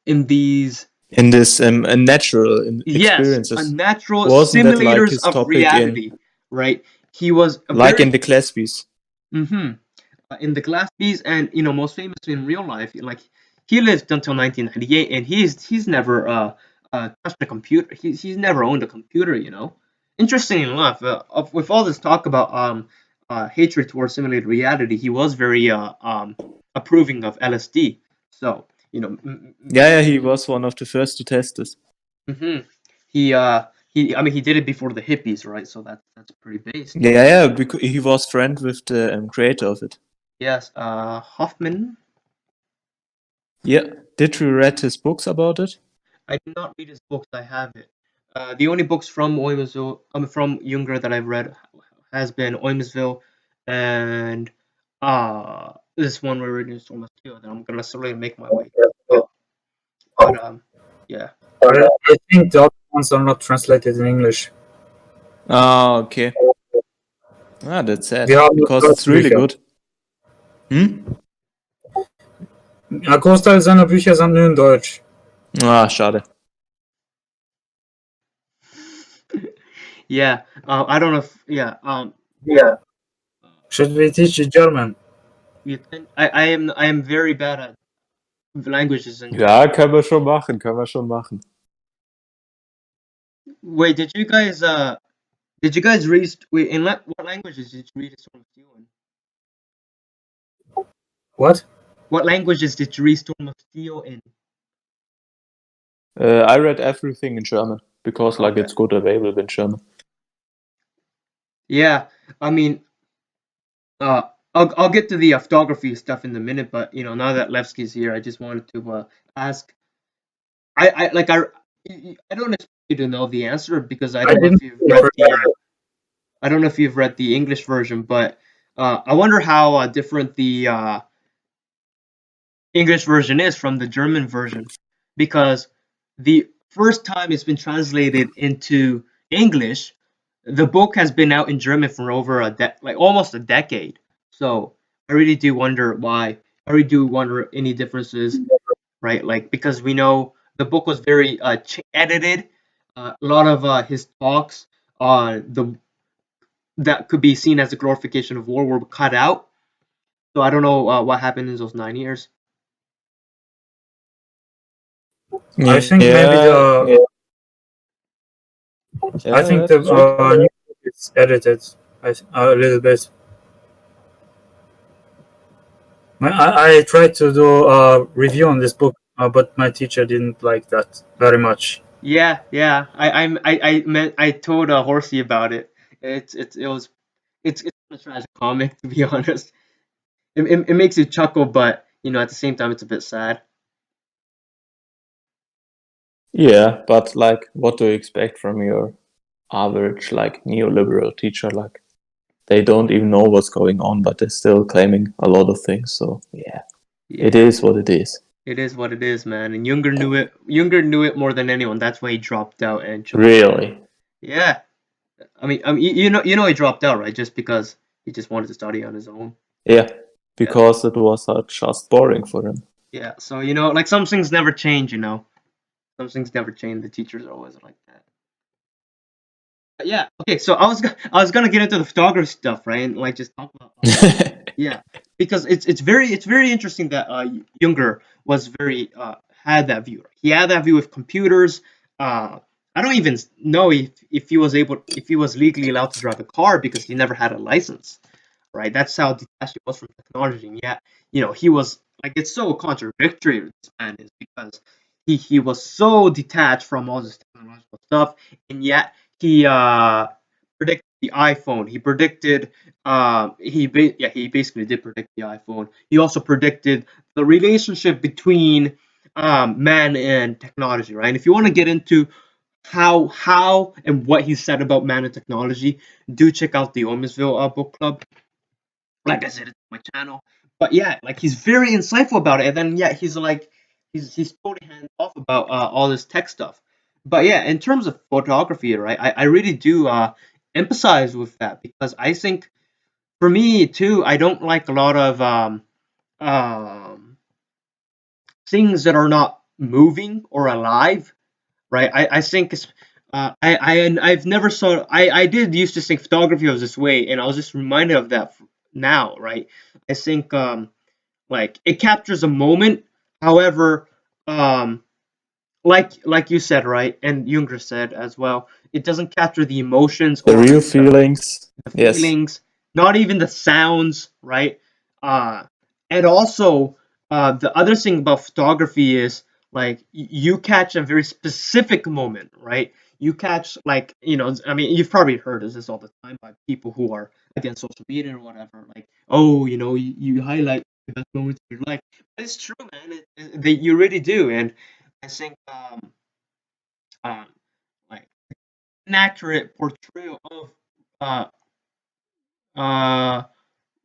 in these In this natural yes experiences. unnatural Wasn't that like simulators his of topic reality, right? He was a like in very the Claspies? in the Glass Bees, and most famously in real life, like he lived until 1998, and he's never touched a computer. He's never owned a computer. Interesting enough, with all this talk about hatred towards simulated reality, he was very approving of LSD. So Yeah, he was one of the first to test this. hmm he did it before the hippies, right? So that's pretty base. Yeah, because he was friend with the creator of it. Yes, Hoffman. Yeah, did you read his books about it? I did not read his books. I have it. The only books from from Junger that I've read has been Oimsville and this one we're reading is almost two that I'm gonna slowly make my way through. But yeah. I think the other ones are not translated in English. Ah, okay. That's sad Die haben because it's really Bücher. good. Ein Großteil seiner Bücher sind nur in Deutsch. Schade. Yeah. I don't know if Should we teach you German? I am very bad at languages and Ja, können wir schon machen. wait, did you guys read what languages did you read Storm of Steel in? What? What languages did you read Storm of Steel in? I read everything in German because Okay. it's good available in German. Yeah, I mean, I'll get to the photography stuff in a minute, but now that Levsky's here, I just wanted to ask. I don't expect you to know the answer because I don't know if you've read I don't know if you've read the English version, but I wonder how different the English version is from the German version, because the first time it's been translated into English, the book has been out in German for over almost a decade. So I really do wonder why. I really do wonder any differences, right? Like because we know the book was very edited. A lot of his talks the that could be seen as a glorification of war were cut out. So I don't know what happened in those 9 years. I think maybe Yeah, I think yeah, the that's true. new book is edited a little bit. I tried to do a review on this book, but my teacher didn't like that very much. Yeah, yeah. I told Horsey about it. It's a tragic comic to be honest. It makes you chuckle, but at the same time it's a bit sad. Yeah, but like, what do you expect from your average like neoliberal teacher? Like, they don't even know what's going on, but they're still claiming a lot of things. So yeah, it Yeah, is what it is. it is what it is, man. And Junger knew it. Junger knew it more than anyone. That's why he dropped out and chose. Really? Yeah, I mean, he dropped out, right? Just because he just wanted to study on his own. Yeah, Yeah, because it was just boring for him. yeah. So like some things never change. Some things never change. The teachers are always like that. Yeah. Okay. So I was gonna get into the photography stuff, right? And like just talk about yeah, because it's very interesting that Junger was very had that view. He had that view of computers. I don't even know if he was legally allowed to drive a car because he never had a license, right? That's how detached he was from technology. And yet, he was like it's so contradictory. This man is because he was so detached from all this technological stuff, and yet he predicted the iPhone. He predicted he basically did predict the iPhone. He also predicted the relationship between man and technology, right? And if you want to get into how and what he said about man and technology, do check out the Omisville book club. Like I said, it's my channel. But yeah, like he's very insightful about it, and then yeah, he's like he's totally hands off about all this tech stuff. But yeah, in terms of photography, right, I really do emphasize with that because I think for me too, I don't like a lot of um, things that are not moving or alive, right? I think it's I've never saw I did used to think photography was this way, and I was just reminded of that now, right? I think like it captures a moment, however, um, like you said, right, and Junger said as well, it doesn't capture the emotions The or real feelings. the Yes. feelings, not even the sounds, right? Uh, and also, the other thing about photography is like you catch a very specific moment, right? You catch like I mean, you've probably heard of this all the time by people who are against social media or whatever. Like, oh, you highlight the best moments of your life. But it's true, man. You really do, and I think um, like an accurate portrayal of uh, uh,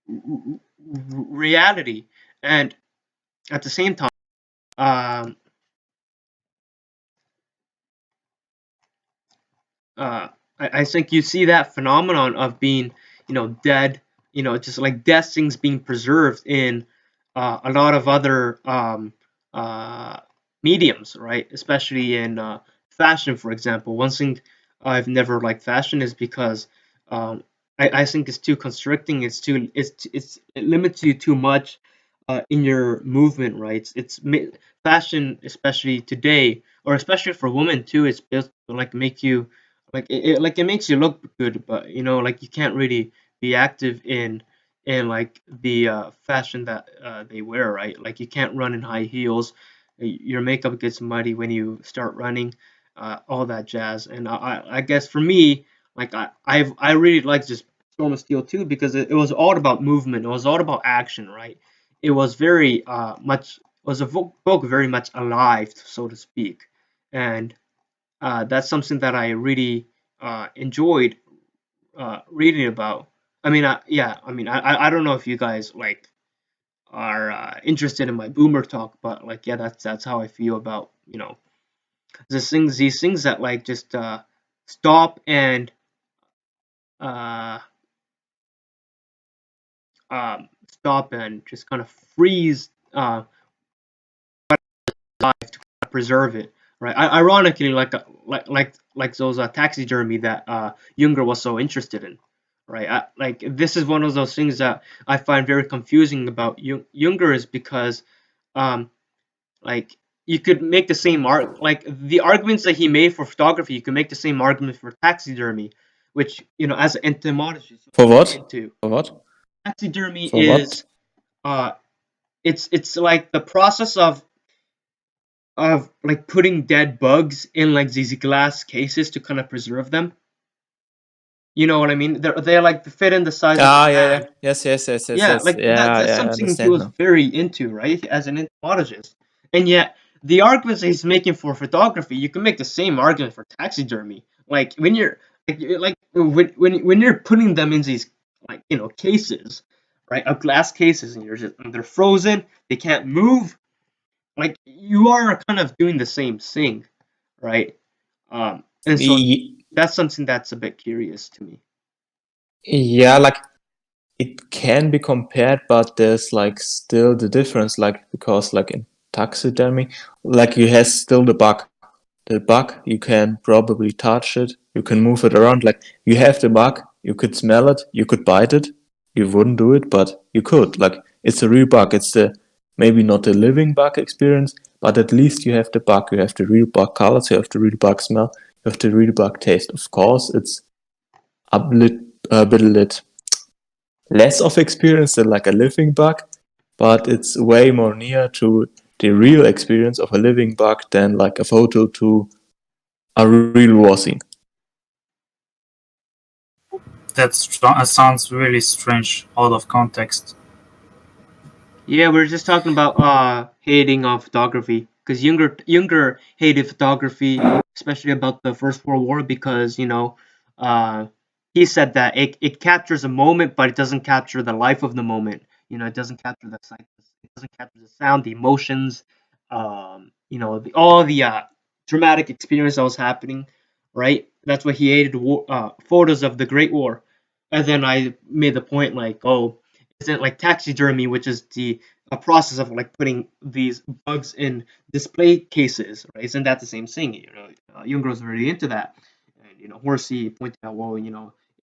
reality, and at the same time, um, uh, I think you see that phenomenon of being, dead, just like death things being preserved in a lot of other uh, mediums, right? Especially in fashion, for example. One thing I've never liked fashion is because um, I think it's too constricting. It limits you too much in your movement, right? Fashion, especially today, or especially for women too. It's built to like make you it makes you look good, but like you can't really be active in like the fashion that they wear, right? Like you can't run in high heels. Your makeup gets muddy when you start running, all that jazz. And I guess for me, like I really like just Storm of Steel too because it was all about movement. It was all about action, right? It was very much was a book very much alive, so to speak, and that's something that I really enjoyed reading about. I mean, yeah, I mean, I don't know if you guys like are interested in my boomer talk, but like, yeah, that's how I feel about these things that like just stop and uh, stop and just kind of freeze life to kind of preserve it, right? Ironically, like those taxidermy that Junger was so interested in, right? Like this is one of those things that I find very confusing about Junger is because, like you could make the same like the arguments that he made for photography, you can make the same argument for taxidermy, which as an entomologist For look what? into. For what? Taxidermy For what? is uh, it's like the process of like putting dead bugs in like these glass cases to kind of preserve them. You know what I mean? They're like fit in the size of Ah, a yeah, yeah. hand. Yes, yes, yes, yes, Yeah, yes. like that Yeah, that's yeah, I something he understand was now. very into, right? As an entomologist. And yet the arguments that he's making for photography, you can make the same argument for taxidermy. Like when you're when you're putting them in these like cases, right? Of glass cases and they're frozen, they can't move. Like you are kind of doing the same thing, right? And so Ye- that's something that's a bit curious to me. Yeah, like it can be compared, but there's like still the difference, like because like in taxidermy, like you have still the bug. The bug, you can probably touch it, you can move it around. Like you have the bug, you could smell it, you could bite it. You wouldn't do it, but you could. Like it's a real bug. It's the maybe not a living bug experience, but at least you have the bug. You have the real bug colors. You have the real bug smell. You have the real bug taste. Of course, it's a bit less of experience than like a living bug, but it's way more near to the real experience of a living bug than like a photo to a real war scene. That sounds really strange out of context. Yeah, we are just talking about hating on photography because Junger hated photography, especially about the First World War because uh he said that it captures a moment, but it doesn't capture the life of the moment. It doesn't capture the sight, it doesn't capture the sound, the emotions, all the dramatic experience that was happening, right? That's why he hated photos of the Great War. And then I made the point like, oh, isn't like taxidermy, which is the a process of like putting these bugs in display cases, right? Isn't that the same thing? Junger was really into that, and Horsey pointed out, well,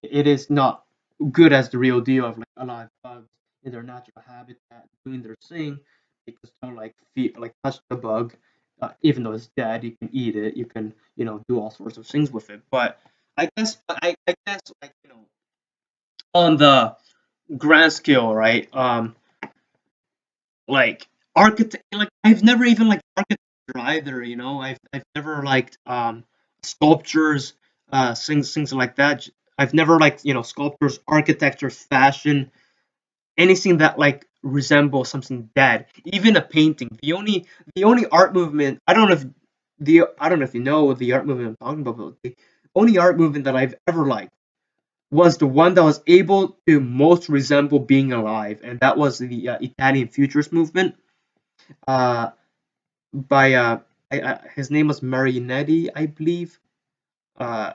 it is not good as the real deal of like alive bugs in their natural habitat doing their thing, because don't like like touch the bug, even though it's dead, you can eat it, you can do all sorts of things with it. But I guess like on the grand scale, right? Like architect, like I've never even liked architecture either. I've never liked sculptures, things like that. I've never liked sculptures, architecture, fashion, anything that like resembles something dead. Even a painting. The only art movement, I don't know if you know the art movement I'm talking about. But the only art movement that I've ever liked was the one that was able to most resemble being alive, and that was the Italian Futurist movement uh, by his name was Marinetti, I believe. Uh,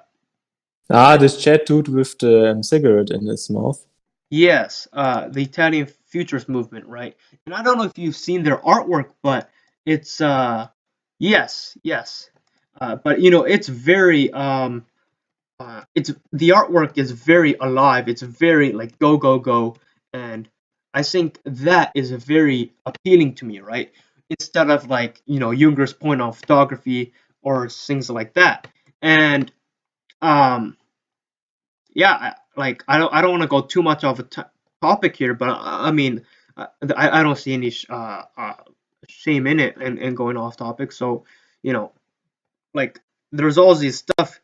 Ah, this chat dude with the cigarette in his mouth. yes, the Italian Futurist movement, right? And I don't know if you've seen their artwork, but it's yes, but it's very it's the artwork is very alive. It's very like go go go, and I think that is very appealing to me, right? Instead of like Junger's point on photography or things like that. And um yeah, like I don't want to go too much off a topic here, but I mean I don't see any shame in it and going off topic. So you know like there's all these stuff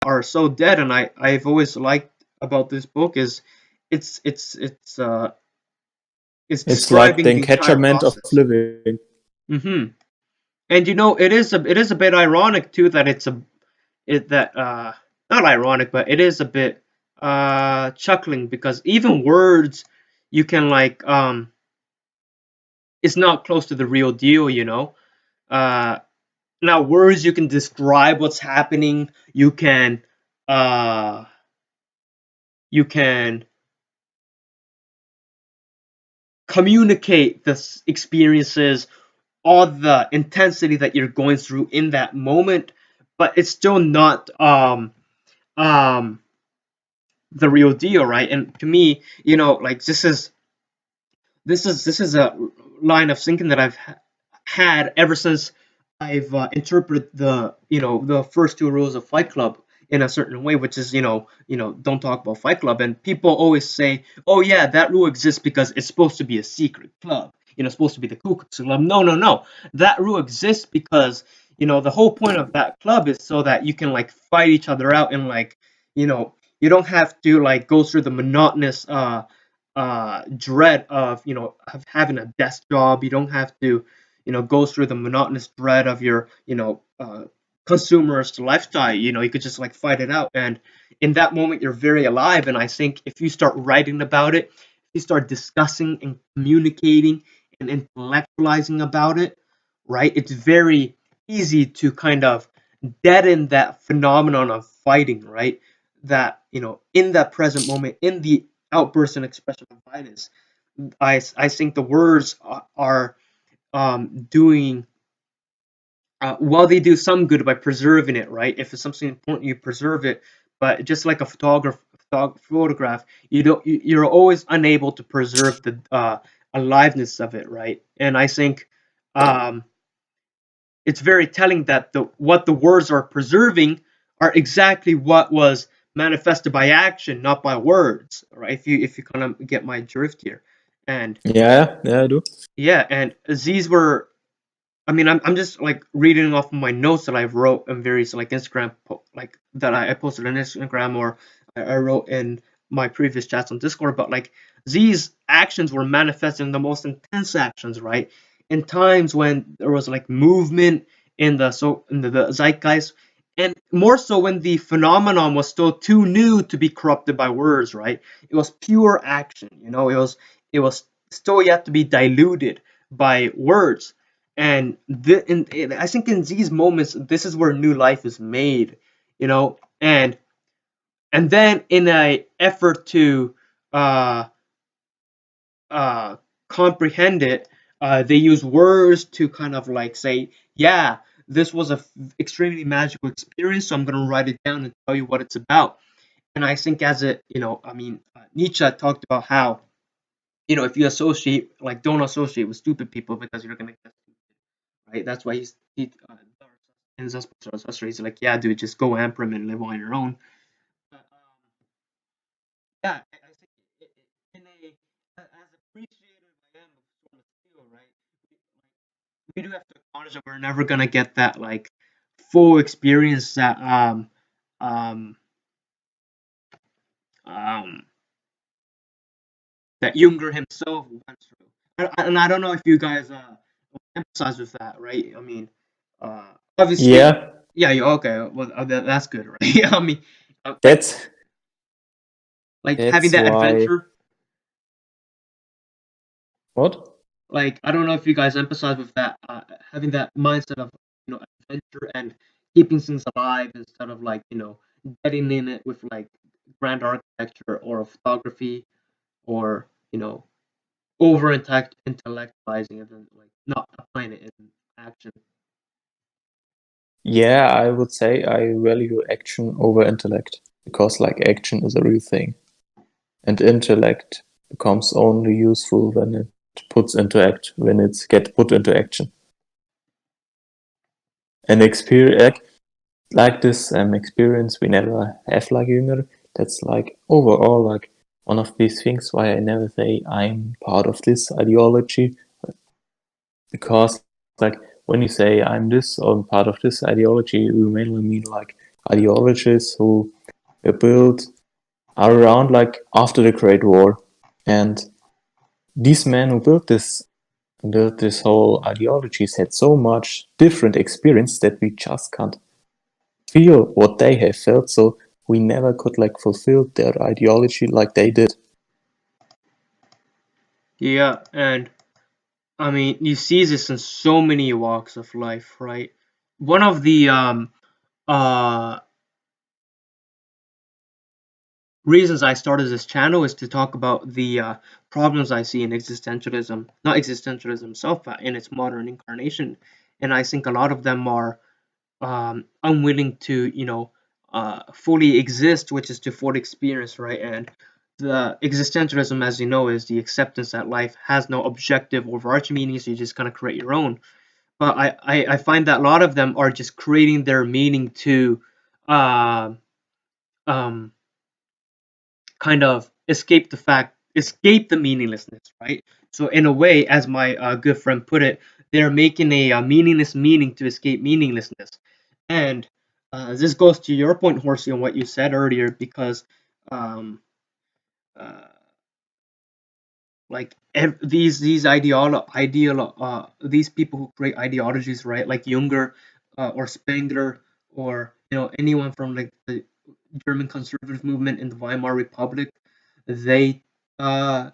are so dead, and I've always liked about this book is it's it's it's uh it's It's like describing the the entire encapsulament of process. living. Hmm. And it is a bit ironic too that that not ironic, but it is a bit chuckling because even words you can like it's not close to the real deal. uh Now words you can describe what's happening, uh you can communicate the experiences, all the intensity that you're going through in that moment, but it's still not um the real deal, right? And to me, like this is a line of thinking that I've had ever since I've interpreted the first two rules of Fight Club in a certain way, which is don't talk about Fight Club. And people always say, oh yeah, that rule exists because it's supposed to be a secret club. It's supposed to be the Ku Klux Club. No, no, no. That rule exists because the whole point of that club is so that you can like fight each other out and like you don't have to like go through the monotonous dread of having a desk job. You don't have to go through the monotonous dread of your consumerist lifestyle. You could just like fight it out, and in that moment you're very alive. And I think if you start writing about it, if you start discussing and communicating and intellectualizing about it, right, it's very easy to kind of deaden that phenomenon of fighting, right? That in that present moment, in the outburst and expression of violence, I think the words are doing well. They do some good by preserving it, right? If it's something important, you preserve it. But just like a photograph, you're always unable to preserve the aliveness of it, right? And I think um, it's very telling that what the words are preserving are exactly what was manifested by action, not by words, right? If you kind of get my drift here. And Yeah, I do. yeah, and these were, I mean, I'm just like reading off my notes that I've wrote in various like Instagram like that I posted on Instagram, or I wrote in my previous chats on Discord. But like these actions were manifested in the most intense actions, right? In times when there was like movement in the zeitgeist, and more so when the phenomenon was still too new to be corrupted by words, right? It was pure action, it was still yet to be diluted by words. And I think in these moments, this is where new life is made, and then in a effort to uh, uh, comprehend it, they use words to kind of like say, yeah, this was a extremely magical experience, so I'm going to write it down and tell you what it's about. And I think as it, I mean, Nietzsche talked about how, if you associate, like, don't associate with stupid people because you're going to get right? That's why in Zarathustra, he's like, yeah, dude, just go Amprim and live on your own. But, yeah, I think in as appreciative I am of sort of skill, right? We do have to acknowledge that we're never gonna get that like full experience that um um that Junger himself went through. And I don't know if you guys emphasize with that, right? I mean, obviously, Yeah, yeah, okay, well, that's good, right? I mean, like that's having that's that why. adventure. What? Like, I don't know if you guys emphasize with that, having that mindset of adventure and keeping things alive instead of like getting in it with like grand architecture or photography, or over intellectualizing it and like not applying it in action. Yeah, I would say I value action over intellect because like action is a real thing, and intellect becomes only useful when it puts into act when it's get put into action. And experience like this experience we never have like Jünger. That's like overall like one of these things why I never say I'm part of this ideology, because like when you say I'm this or part of this ideology, you mainly mean like ideologies who were built are around like after the Great War, and these men who built this whole ideologies had so much different experience that we just can't feel what they have felt, so we never could like fulfill their ideology like they did. Yeah, and I mean, you see this in so many walks of life, right? One of the uh reasons I started this channel is to talk about the problems I see in existentialism, not existentialism itself, but in its modern incarnation. And I think a lot of them are unwilling to, fully exist, which is to fully experience, right? And the existentialism, as you know, is the acceptance that life has no objective overarching meaning, so you just kind of create your own. But I find that a lot of them are just creating their meaning to uh, um, kind of escape the meaninglessness, right? So in a way, as my good friend put it, they're making a meaningless meaning to escape meaninglessness. And this goes to your point, Horsey, on what you said earlier, because um, uh, like these people who create ideologies, right? Like Junger or Spengler, or anyone from like the German conservative movement in the Weimar Republic, they uh,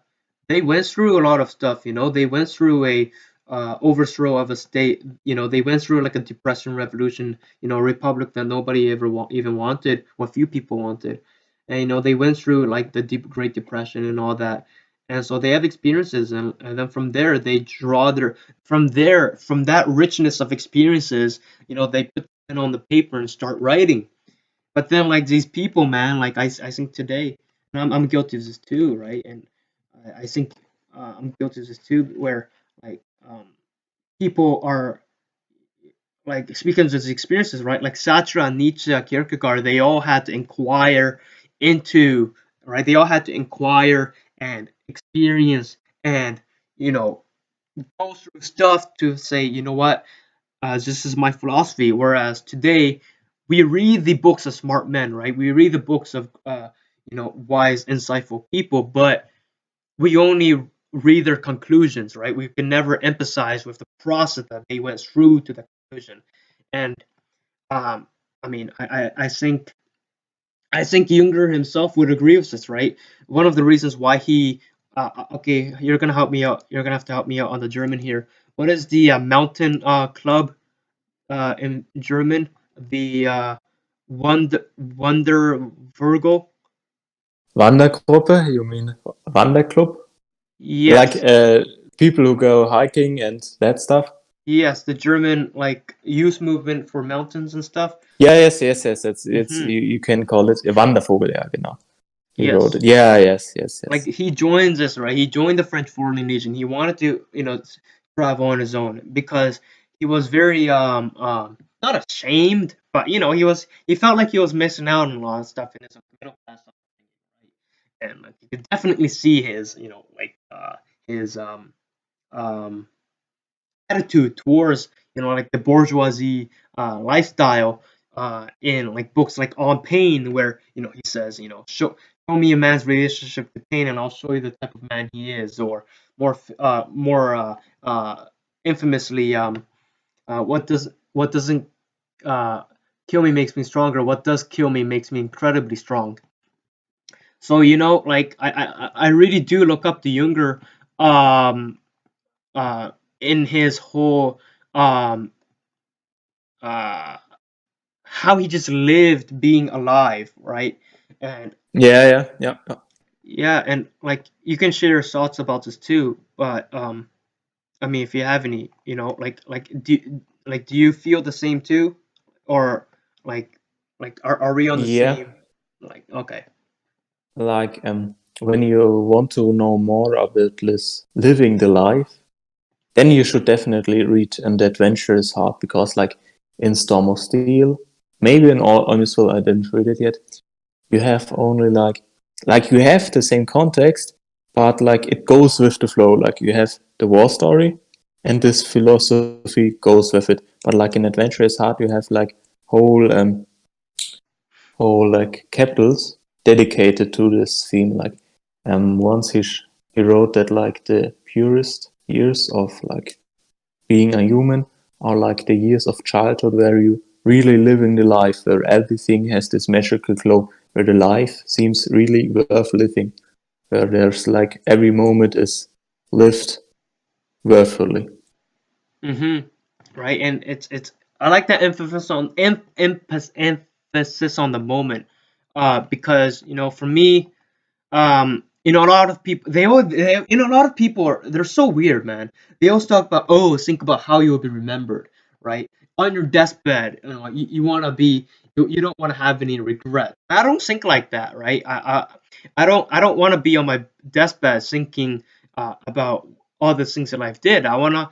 they went through a lot of stuff. They went through a overthrow of a state. They went through like a depression revolution. A republic that nobody ever even wanted, or few people wanted. And they went through like the Great Depression and all that. And so they have experiences, and then from there they draw from that richness of experiences, they put pen on the paper and start writing. But then, like, these people, man, like I think today, and I'm guilty of this too, right? And I think I'm guilty of this too, where like people are like speaking of these experiences, right? Like Sartre, Nietzsche, Kierkegaard, they all had to inquire into, right? They all had to inquire and experience and you know go through stuff to say, what, this is my philosophy. Whereas today, we read the books of smart men, right? We read the books of wise, insightful people, but we only read their conclusions, right? We can never empathize with the process that they went through to the conclusion. And um, I mean, I think Junger himself would agree with this, right? One of the reasons why he okay, you're gonna help me out. You're gonna have to help me out on the German here. What is the mountain club in German? The Wonder Virgo. Wandergruppe? You mean Wanderclub? Like Yes, people who go hiking and that stuff? yes, the German like youth movement for mountains and stuff. Yeah, yes. It's Hmm. you can call it a Wandervogel, ja, genau. He wrote Yes, it. Yeah, yes. like he joins us, right? He joined the French Foreign Legion. He wanted to, travel on his own because he was very not ashamed, but he felt like he was missing out on a lot of stuff in his middle class upbringing, right? And like you could definitely see his, his um attitude towards like the bourgeoisie lifestyle in like books like On Pain, where he says, show me a man's relationship to pain and I'll show you the type of man he is. Or more infamously, what doesn't uh, kill me makes me stronger, what does kill me makes me incredibly strong. So like I really do look up to Junger um uh in his whole um uh how he just lived being alive, right? And Yeah. yeah, and like you can share your thoughts about this too, but I mean, if you have any, do you feel the same too? Or like are we on the Yeah, same, like, okay. like when you want to know more about this living the life, then you should definitely read And Adventure is Hard, because like in Storm of Steel, maybe in All Honestful, I didn't read it yet, you have only like you have the same context, but like it goes with the flow. Like you have the war story and this philosophy goes with it. But like in Adventure is Hard, you have like whole whole like capitals dedicated to this theme. Like once he wrote that like the purest years of like being a human are like the years of childhood where you really living the life, where everything has this magical glow, where the life seems really worth living, where there's like every moment is lived worthfully. Mm-hmm. Right, and it's I like that emphasis on emphasis on the moment. because for me, a lot of people a lot of people they're so weird, man. They always talk about, think about how you'll be remembered, right? On your deathbed, you want to be, you don't want to have any regret. I don't think like that, right? I don't want to be on my deathbed thinking about all the things that life did. I want to,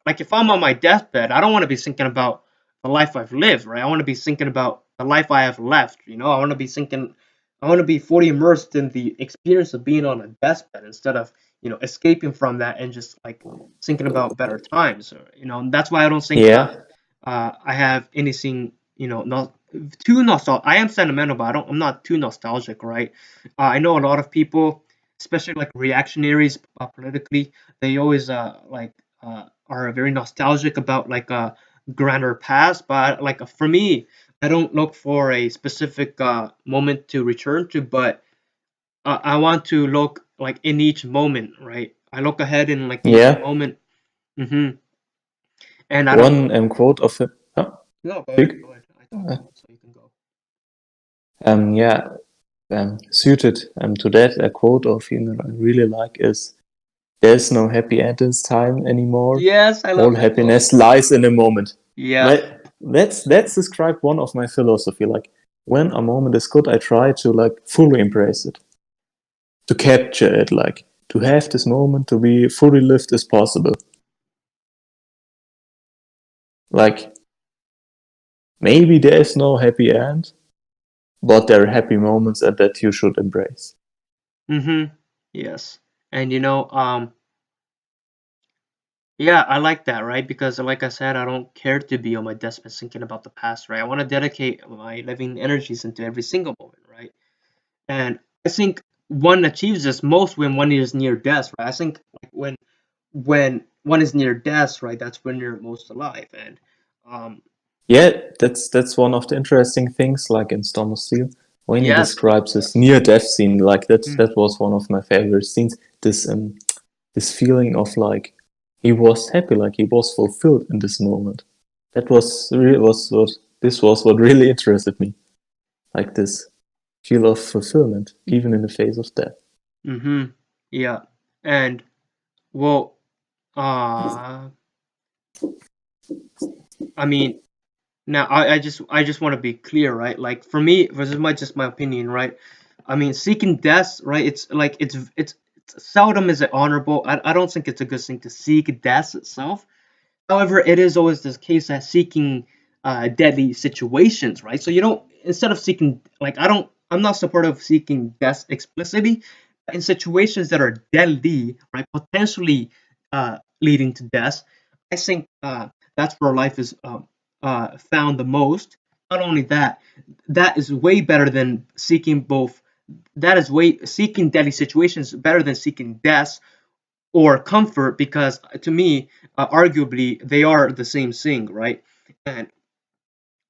like if I'm on my deathbed, I don't want to be thinking about the life I've lived, right? I want to be thinking about the life I have left. I want to be fully immersed in the experience of being on a deathbed instead of, escaping from that and just like thinking about better times. And that's why I don't think Yeah. I have anything, not too nostalgic. I am sentimental, but I'm not too nostalgic, right? I know a lot of people, especially like reactionaries politically, they always are very nostalgic about like a grander past. But like for me, I don't look for a specific moment to return to, but I want to look like in each moment, right? I look ahead in like each Yeah. moment. hmm And I don't. One quote of it. Oh, No, go ahead. big. Go ahead. I talked a lot, so you can go. Yeah. Suited to that, a quote of Jünger I really like is, "There's no happy end in time anymore. Yes, I All love that quote. happiness lies in a moment." Yeah. Like that's describe one of my philosophy. Like when a moment is good, I try to like fully embrace it, to capture it, like to have this moment to be fully lived as possible. Like maybe there is no happy end, but there are happy moments and that you should embrace. Yes. And yeah, I like that, right? Because like I said, I don't care to be on my deathbed thinking about the past, right? I want to dedicate my living energies into every single moment, right? And I think one achieves this most when one is near death, right? I think like when one is near death, right, that's when you're most alive. And um Yeah, that's one of the interesting things, like in Storm Steel, when he yes, describes yeah. this near death scene, like that Mhm. was one of my favorite scenes. This feeling of like he was happy, like he was fulfilled in this moment. That was really was what this was what really interested me. Like this feel of fulfillment, even in the face of death. Yeah. And well, uh I mean, now I just want to be clear, right? Like for me, this is just my opinion, right? I mean, seeking death, right? It's like it's seldom is it honorable. I don't think it's a good thing to seek death itself. However, it is always this case that seeking deadly situations, right? So you don't, instead of seeking, like I'm not supportive of seeking death explicitly, but in situations that are deadly, right, potentially leading to death. I think that's where life is found the most. Not only that, that is way better than seeking both. That is way seeking deadly situations better than seeking death or comfort, because to me, arguably they are the same thing, right? And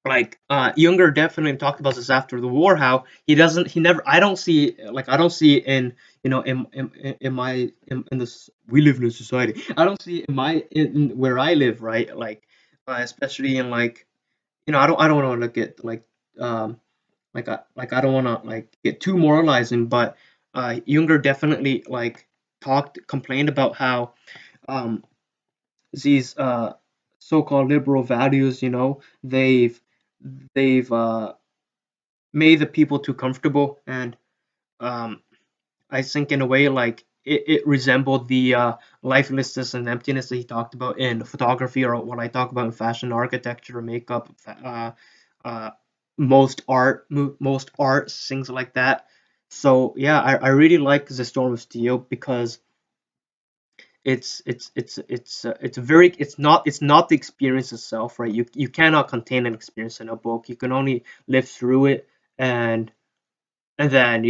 like Junger definitely talked about this after the war, how he never, I don't see it in, in this, we live in a society, I don't see it in where I live, right? Like especially in like, I don't want to get like um I don't want to like get too moralizing, but Junger definitely like complained about how um, these so-called liberal values, they've made the people too comfortable, and um, I think in a way like it resembled the lifelessness and emptiness that he talked about in photography, or what I talk about in fashion, architecture, makeup, uh, most art, things like that. So yeah, I really like the Storm of Steel because it's not the experience itself, right? You cannot contain an experience in a book. You can only live through it, and then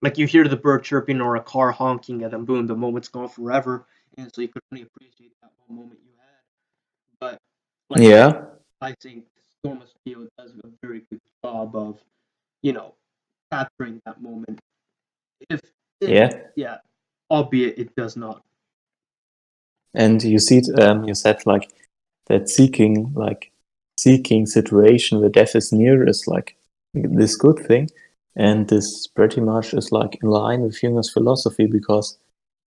like you hear the bird chirping or a car honking, and then boom, the moment's gone forever, and so you could only appreciate that one moment you had. But like Yeah, I think Storm of Steel does a very good job of you know capturing that moment. If it, yeah. yeah, albeit it does not. And you see, you said like that seeking situation where death is near is like this good thing. And this pretty much is like in line with Junger's philosophy, because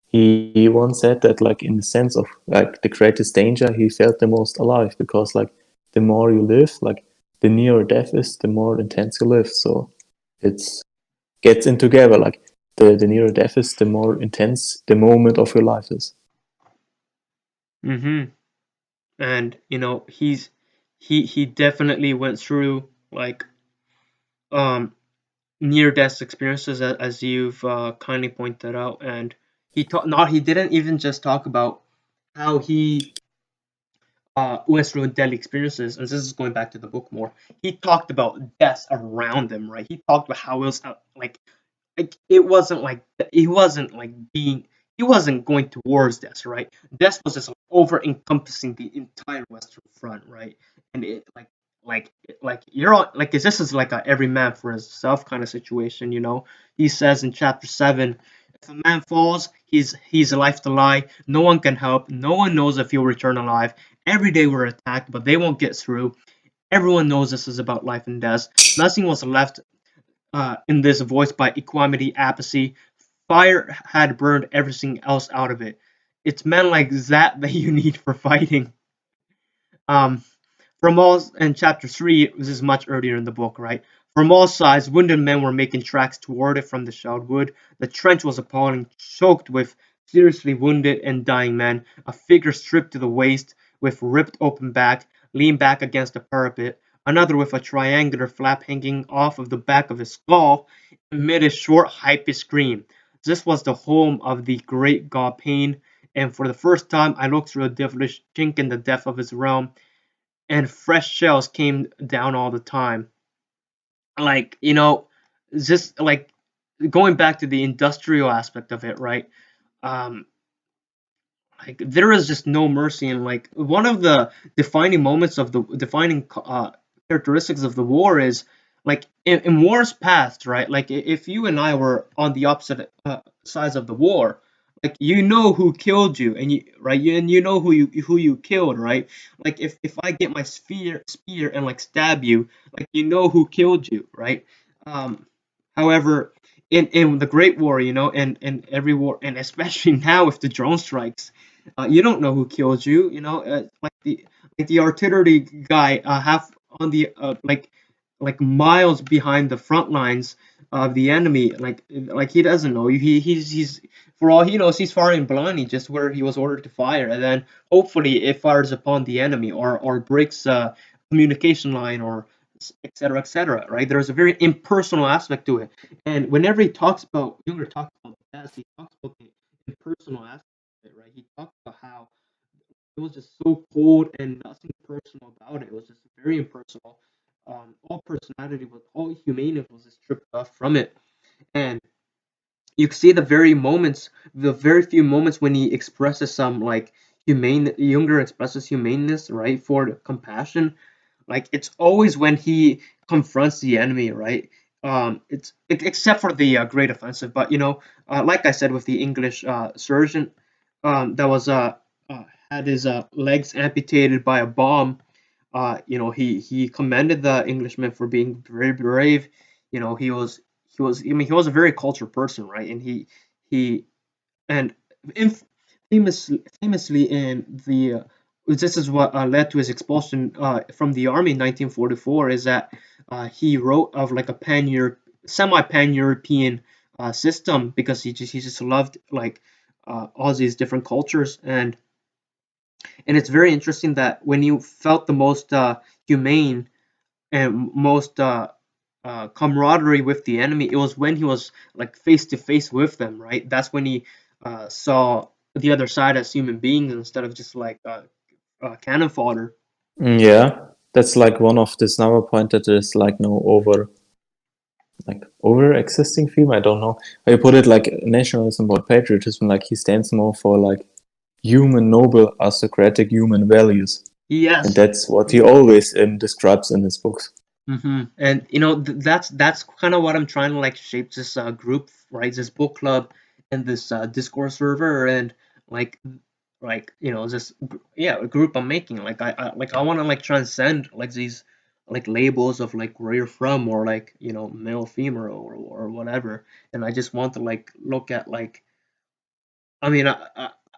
he once said that, like, in the sense of like the greatest danger, he felt the most alive, because like the more you live, like the nearer death is, the more intense you live. So it's gets in together. Like the nearer death is, the more intense the moment of your life is. Mm-hmm. And he definitely went through like um near death experiences, as you've kindly pointed out. And he didn't even just talk about how he went through deadly experiences, and this is going back to the book more. He talked about death around him, right? He talked about how it was like it wasn't like he wasn't going towards death, right? Death was just like, over encompassing the entire Western Front, right? And it like you're on like this is like a every man for himself kind of situation, you know. He says in chapter 7, if a man falls, he's alive to lie. No one can help. No one knows if he'll return alive. Every day we're attacked, but they won't get through. Everyone knows this is about life and death. Nothing was left in this voiced by equanimity, apathy. Fire had burned everything else out of it. It's men like that that you need for fighting. Um, from all in chapter 3, this is much earlier in the book, right? From all sides, wounded men were making tracks toward it from the shelled wood. The trench was appalling, choked with seriously wounded and dying men. A figure stripped to the waist, with ripped open back, leaned back against the parapet. Another with a triangular flap hanging off of the back of his skull, emitted a short, hypey scream. This was the home of the great god Pain, and for the first time I looked through a devilish chink in the depth of his realm, and fresh shells came down all the time. Like, just like going back to the industrial aspect of it, right? Um, like there is just no mercy, and like one of the defining characteristics of the war is like in wars past, right? Like if you and I were on the opposite sides of the war, like you know who killed you, and you know who you killed, right? Like if I get my spear and like stab you, like you know who killed you, right? um However, in the Great War, and every war, and especially now with the drone strikes, you don't know who killed you. Like the artillery guy, half on the like miles behind the front lines of the enemy. Like he doesn't know. He's for all he knows, he's firing blindly just where he was ordered to fire, and then hopefully it fires upon the enemy or breaks a communication line or etc. etc. Right? There's a very impersonal aspect to it, and whenever he talks about Junger talks about death, he talks about the impersonal aspect of it, right? He talks about how it was just so cold and nothing personal about it. It was just very impersonal. All personality was, all humanity was just stripped off from it, and you can see the very few moments when he expresses some like humane. Younger expresses humaneness, right, for the compassion. Like it's always when he confronts the enemy, right? Except for the Great Offensive, but like I said, with the English surgeon that was had his legs amputated by a bomb. He commended the Englishman for being very brave. He was a very cultured person, right? And he and inf- famously in the this is what led to his expulsion from the army in 1944, is that he wrote of like a semi-pan-European system, because he just loved like all these different cultures. And it's very interesting that when you felt the most humane and most camaraderie with the enemy, it was when he was like face to face with them, right? That's when he saw the other side as human beings instead of just like cannon fodder. Yeah, that's like one of this another point, that there's like no over existing theme. I don't know how you put it, like nationalism or patriotism. Like he stands more for like human, noble, aristocratic human values, and Yes. that's what he always describes in his books. And that's kind of what I'm trying to like shape this group, right? This book club and this Discord server, and like this yeah, a group I'm making. Like I want to like transcend like these labels of like where you're from, or like, male, female, or whatever. And I just want to like look at like, I mean,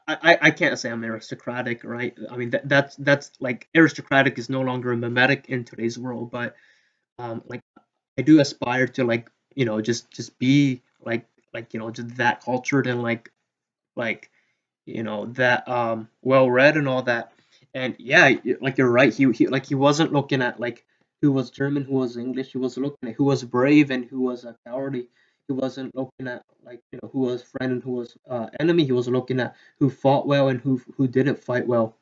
I can't say I'm aristocratic, right? I mean, that's like, aristocratic is no longer a mimetic in today's world, but like, I do aspire to like, just be like, just that cultured, and like that well read and all that. And yeah, like, you're right, he wasn't looking at like who was German, who was English. He was looking at who was brave and who was cowardly. He wasn't looking at like, who was friend and who was enemy. He was looking at who fought well and who didn't fight well.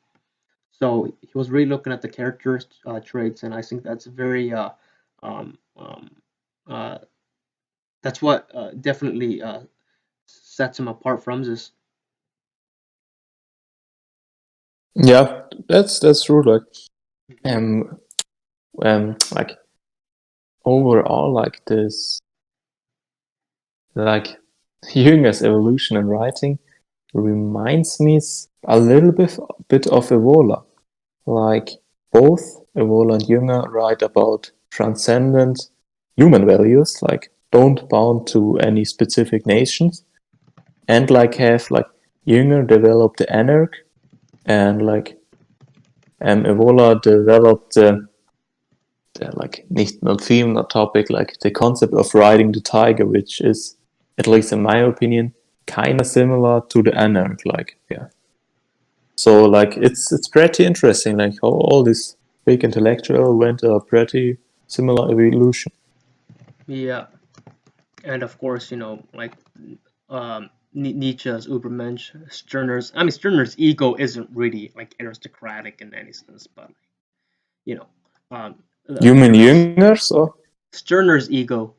So he was really looking at the character traits, and I think that's very um, um, uh, that's what definitely sets him apart from this. Yeah, that's true. Like overall, like this, like Junger's evolution in writing reminds me a little bit of Evola. Like both Evola and Junger write about transcendent human values, like don't bound to any specific nations, and like have like Junger developed the anarch, and like Evola developed the like not theme, not topic, like the concept of riding the tiger, which is, at least in my opinion, kind of similar to the anarch. Like, yeah. So like it's pretty interesting, like how all these big intellectual went a pretty similar evolution. Yeah, and of course, like Nietzsche's Übermensch, Stirner's ego isn't really like aristocratic in any sense, but you know, um, You mean Stirner's Jungers or Stirner's ego,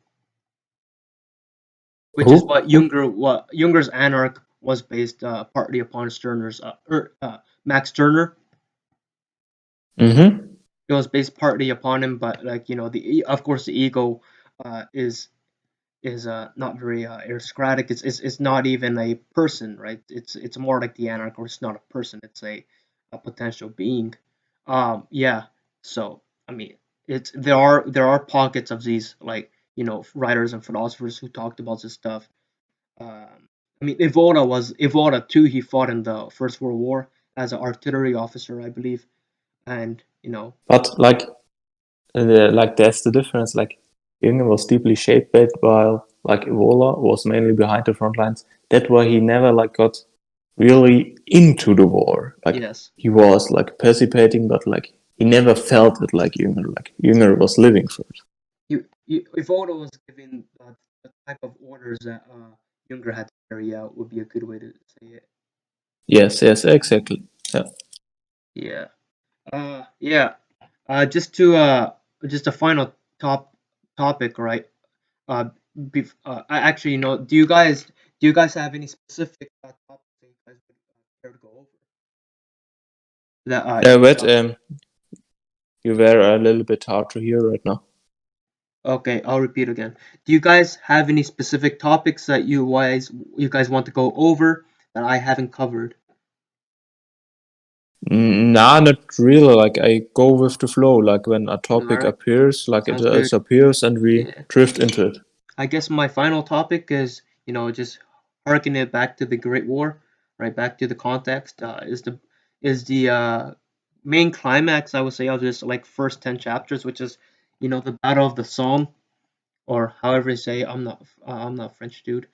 which is who? what Junger's Anarch was based partly upon Stirner's Max Stirner. Mm-hmm. It was based partly upon him, but like, the of course the ego is not very aristocratic. It's not even a person, right? It's more like the anarch, or it's not a person. It's a potential being. Yeah. So I mean, it's there are pockets of these, like, writers and philosophers who talked about this stuff. I mean, Evola too. He fought in the First World War as an artillery officer, I believe, and But like that's the difference. Like Junger was deeply shaped by it, while like Evola was mainly behind the front lines. That's why he never like got really into the war. Like yes. he was like participating, but like he never felt it like Junger. Like Junger was living for it. If Odo was given the type of orders that Younger had to carry out, would be a good way to say it. Yes, exactly. Yeah. Yeah. Yeah. Just a final topic, right? Actually, do you guys have any specific topics that you guys would care to go over? That But you were a little bit hard to hear right now. Okay, I'll repeat again. Do you guys have any specific topics that you guys want to go over that I haven't covered? Nah, not really. Like I go with the flow. Like when a All topic right, appears, like it sounds just good. appears, and we Yeah. drift into it. I guess my final topic is, just harking it back to the Great War, right? Back to the context. Is the main climax, I would say, of this like first 10 chapters, which is, the Battle of the Somme, or however you say. I'm not French, dude.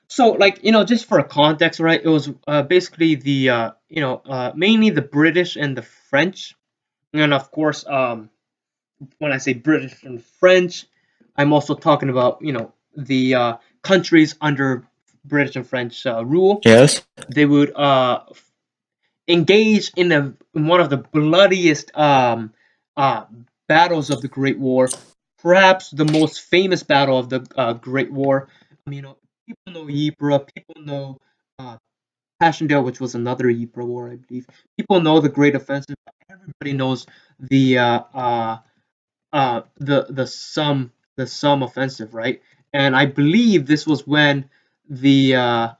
So, like, just for context, right? It was basically mainly the British and the French, and of course, when I say British and French, I'm also talking about, the countries under British and French rule. Yes. They would engage in one of the bloodiest uh, battles of the Great War, perhaps the most famous battle of the Great War. I mean, people know Ypres, people know uh, Passchendaele, which was another Ypres war, I believe. People know the Great Offensive. Everybody knows the Somme offensive, right? And I believe this was when the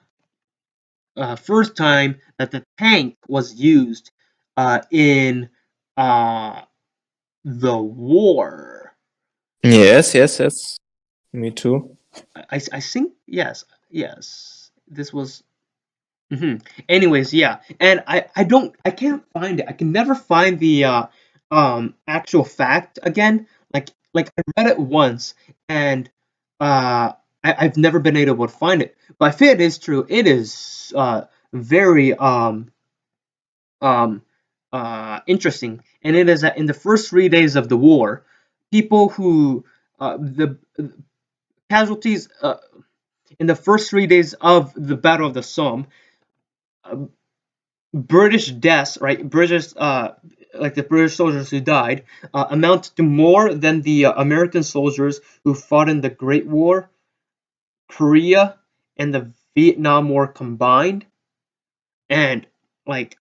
first time that the tank was used in uh, the war. Yes. Me too. I think yes. This was. Anyways, yeah, and I can't find it. I can never find the actual fact again. Like I read it once, and I've never been able to find it. But if it is true, it is very um interesting, and it is that in the first 3 days of the war, people who the casualties in the first 3 days of the Battle of the Somme, uh, British deaths, right? Like the British soldiers who died, amount to more than the American soldiers who fought in the Great War, Korea, and the Vietnam War combined. And like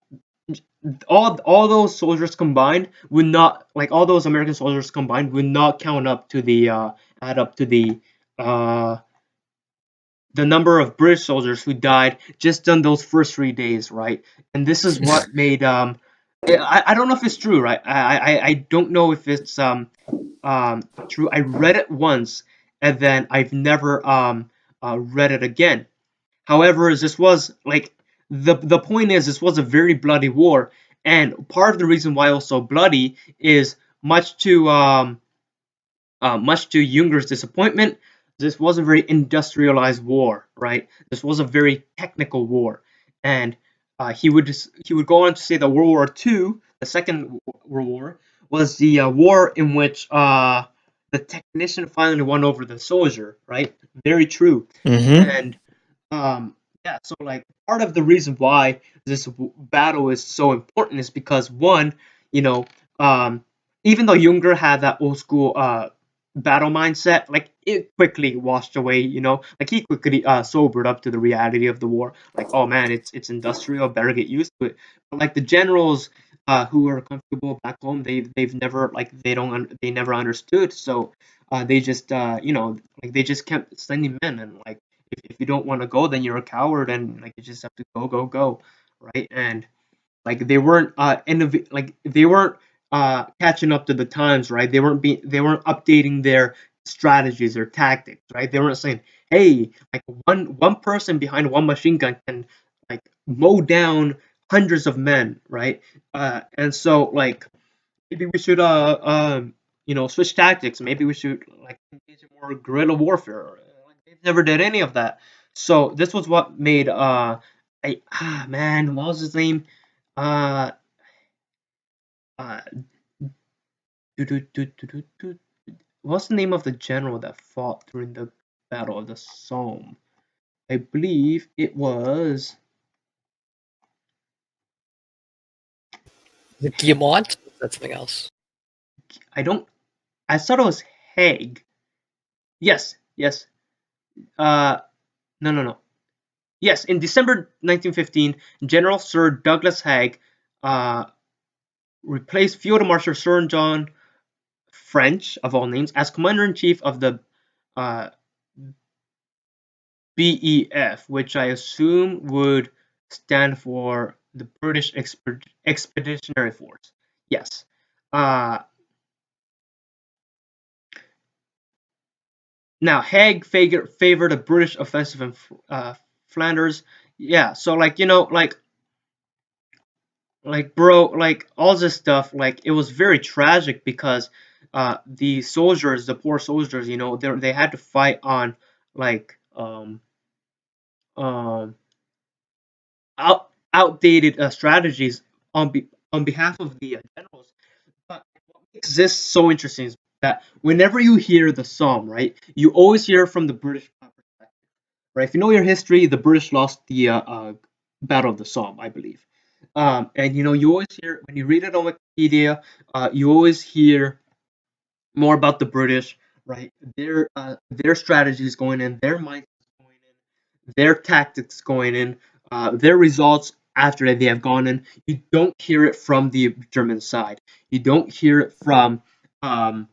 all those soldiers combined would not, like all those American soldiers combined would not count up to the add up to uh the number of British soldiers who died just on those first 3 days, right? And this is what made I don't know if it's true, right? I don't know if it's true. I read it once and then I've never read it again. However, this was like the point is this was a very bloody war, and part of the reason why it was so bloody is much to Junger's disappointment, this was a very industrialized war, right? This was a very technical war, and he would go on to say that World War II, the Second World War, was the war in which the technician finally won over the soldier, right? Very true, Mm-hmm. and yeah, so like part of the reason why this battle is so important is because one, you know, um, even though Junger had that old school battle mindset, like it quickly washed away. Like he quickly sobered up to the reality of the war. Like, oh man, it's industrial, better get used to it. But like the generals who are comfortable back home, they've never like they never understood. So they just like they just kept sending men, and like if you don't want to go, then you're a coward, and like you just have to go, right? And like they weren't catching up to the times, right? They weren't updating their strategies or tactics, right? They weren't saying, hey, like one person behind one machine gun can like mow down hundreds of men, right? And so like maybe we should switch tactics. Maybe we should like engage in more guerrilla warfare. Like they never did any of that. So this was what made man, what was his name? Uh uh what's the name of the general that fought during the Battle of the Somme? I believe it was The Guillemot? That's something else. I don't I thought it was Haig. Yes. No. Yes, in December 1915, General Sir Douglas Haig uh, replaced Field Marshal Sir John French, of all names, as Commander-in-Chief of the uh, BEF, which I assume would stand for the British Expeditionary Force. Yes. Uh, Now, Haig favored a British offensive in Flanders. Yeah, so like bro, like all this stuff, like it was very tragic because the poor soldiers, they had to fight on like um outdated strategies on behalf of the generals. But what makes this so interesting is that whenever you hear the Somme, right, you always hear from the British perspective, right? If you know your history, the British lost the Battle of the Somme, I believe. And you always hear when you read it on Wikipedia, you always hear more about the British, right? Their strategies going in, their mindsets going in, their tactics going in, their results after they have gone in. You don't hear it from the German side. You don't hear it from um,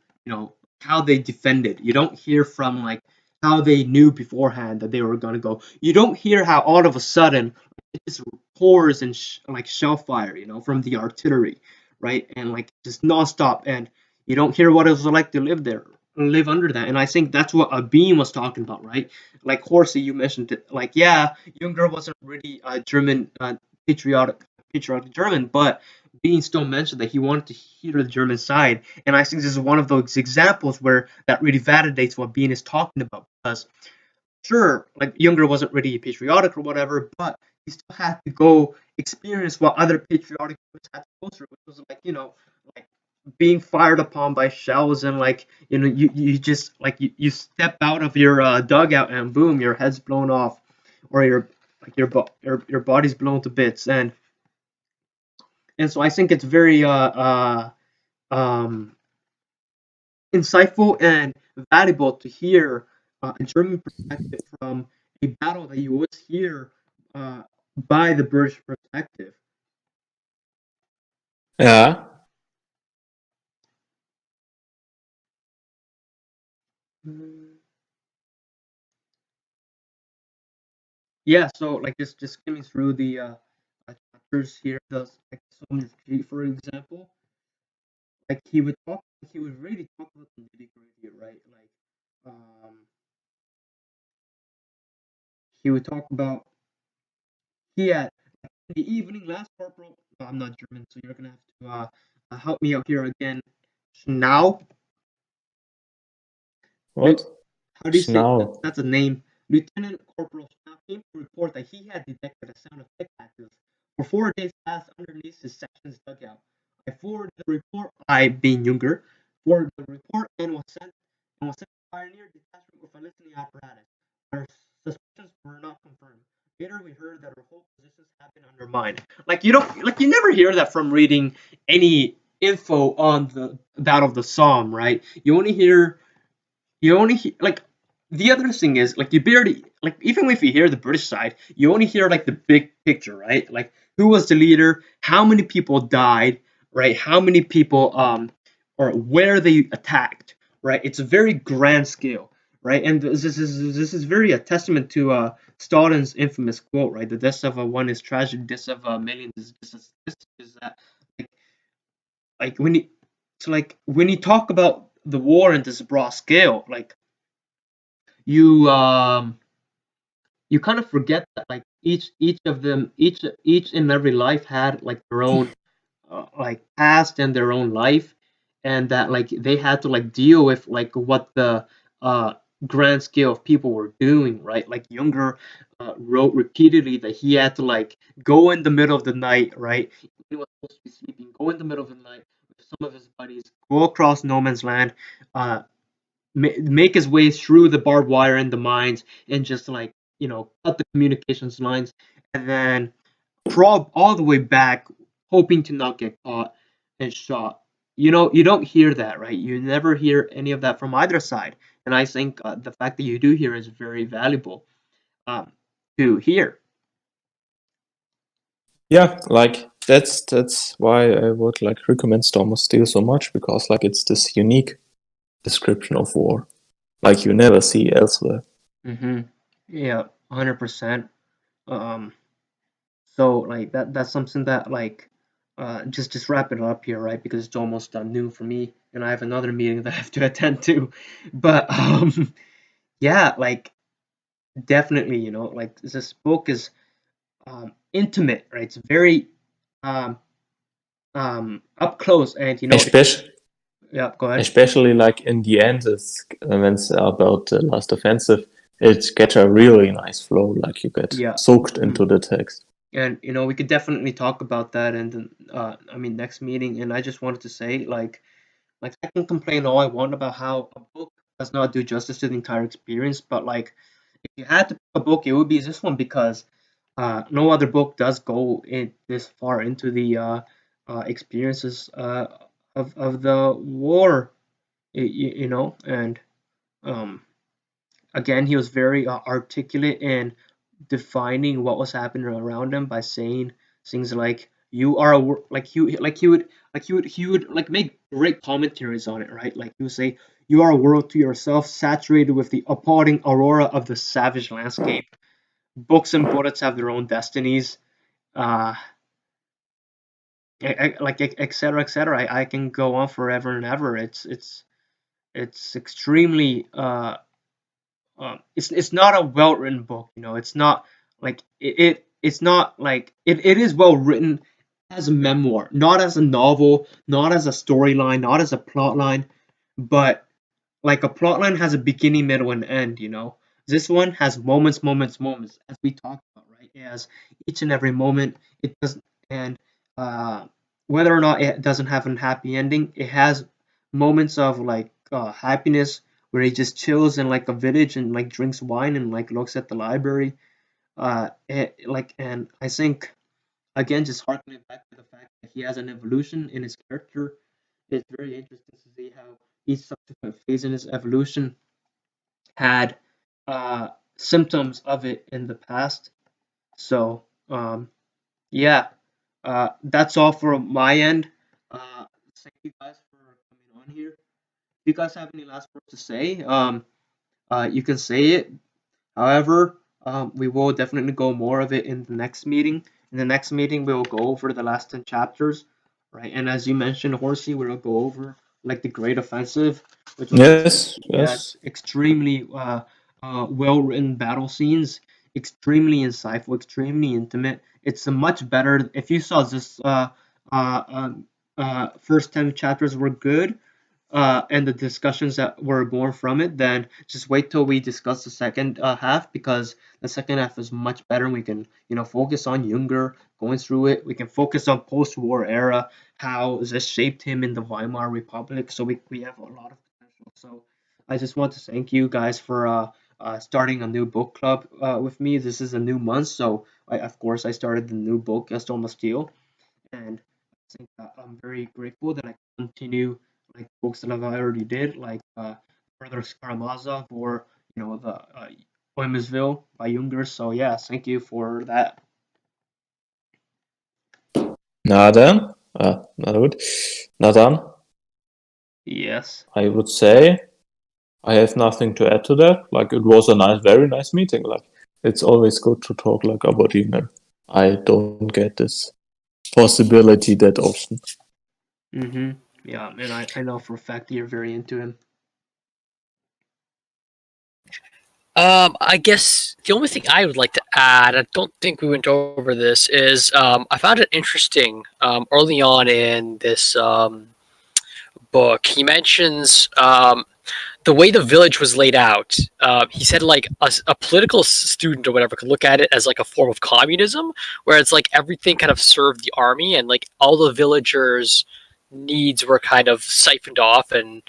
how they defended. You don't hear from like how they knew beforehand that they were going to go. You don't hear how all of a sudden it just pours and like shell fire, from the artillery, right? And like just nonstop. And You don't hear what it was like to live under that. And I think that's what Beam was talking about, right? Like Horsey, you mentioned it. Like, yeah, Junger wasn't really German, patriotic German, but Bean still mentioned that he wanted to hear the German side. And I think this is one of those examples where that really validates what Bean is talking about. Because sure, like Junger wasn't really patriotic or whatever, but he still had to go experience what other patriotic groups had to go through, which was like, like being fired upon by shells and like, you just like you step out of your dugout and boom, your head's blown off, or your body's blown to bits, and so I think it's very um insightful and valuable to hear a German perspective from a battle that you always hear uh, by the British perspective. Yeah. Yeah, so like just skimming through the chapters here, does like Somme, for example, like he would really talk about the nitty gritty, right? Like, he would talk about he had in the evening last corporal. I'm not German, so you're gonna have to help me out here again. Now, What? how do you say that? Schnau. That's a name. Lieutenant Corporal Schnapp came to report that he had detected a sound of pickaxes for 4 days past underneath his section's dugout. I forwarded the report, I being Junger, forwarded the report and was sent to pioneer detachment with a listening apparatus. Our suspicions were not confirmed. Later we heard that our whole positions had been undermined. Like you never hear that from reading any info on the Battle of the Somme, right? You only like the other thing is like you barely like even if you hear the British side, you only hear like the big picture, right? Like who was the leader, how many people died, right? How many people or where they attacked, right? It's a very grand scale, right? And this is very a testament to Stalin's infamous quote, right? The death of a one is tragedy, death of a million is that like like when you so like when you talk about the war in this broad scale, like you you kind of forget that like each of them each and every life had like their own like past and their own life, and that like they had to like deal with like what the uh grand scale of people were doing, right? Like Younger wrote repeatedly that he had to like go in the middle of the night, right? He was supposed to be sleeping, go in the middle of the night with some of his buddies, go across no man's land, uh make his way through the barbed wire in the mines and just like cut the communications lines and then probe all the way back hoping to not get caught and shot. You don't hear that, right? You never hear any of that from either side, and I think the fact that you do hear is very valuable um, to hear. Yeah, like that's why I would like recommend Storm of Steel so much, because like it's this unique description of war, like you never see elsewhere. Mm-hmm. Yeah, 100%. um So like that's something that like just wrap it up here, right? Because it's almost noon for me and I have another meeting that I have to attend to. But yeah, like definitely, like this book is intimate, right? It's very um up close and Especially, yeah, go ahead. especially like in the end, it's when it's about the last offensive, it gets a really nice flow. Like you get Yeah. soaked Mhm. into the text. And we could definitely talk about that in the I mean next meeting, and I just wanted to say like I can complain all I want about how a book does not do justice to the entire experience, but like if you had to pick a book, it would be this one because no other book does go in this far into the experiences of the war, and um, again he was very articulate in defining what was happening around him by saying things like you are he would like make great commentaries on it, right? Like he would say you are a world to yourself saturated with the appalling aurora of the savage landscape. Books and bullets have their own destinies. uh like etc. etc. I can go on forever and ever. It's extremely it's not a well written book. It's not like it's not like it is well written as a memoir, not as a novel, not as a storyline, not as a plot line, but like a plotline has a beginning, middle, and end. This one has moments, moments, moments, as we talked about, right? It has each and every moment. It doesn't, and uh, whether or not it doesn't have a happy ending, it has moments of like happiness where he just chills in like a village and like drinks wine and like looks at the library. And I think again, just harkening back to the fact that he has an evolution in his character, it's very interesting to see how each subsequent phase in his evolution had symptoms of it in the past. So, yeah, that's all from my end. Thank you guys for coming on here. If you guys have any last words to say, you can say it. However, we will definitely go more of it in the next meeting. In the next meeting, we will go over the last 10 chapters, right? And as you mentioned, Horsey, we'll go over like the Great Offensive, which was Yes, yes. extremely well written battle scenes, extremely insightful, extremely intimate. It's a much better. If you saw this, uh, um, first 10 chapters were good, and the discussions that were born from it, then just wait till we discuss the second half, because the second half is much better. And we can, focus on Junger going through it. We can focus on post-war era, how this shaped him in the Weimar Republic. So we have a lot of potential. So I just want to thank you guys for starting a new book club with me. This is a new month, so of course I started the new book, Storm of Steel, and I think that I'm very grateful that I continue like books that I've already did, like Brothers Karamazov or the Oymisville by Junger. So yeah, thank you for that. Na then, na gut. Na dann, Yes. I would say I have nothing to add to that. Like, it was a nice, very nice meeting. Like, it's always good to talk like about Junger. I don't get this possibility that often. Yeah, and I know for a fact that you're very into him. I guess the only thing I would like to add, I don't think we went over this, is I found it interesting early on in this book. He mentions the way the village was laid out. He said like a political student or whatever could look at it as like a form of communism, where it's like everything kind of served the army and like all the villagers' needs were kind of siphoned off and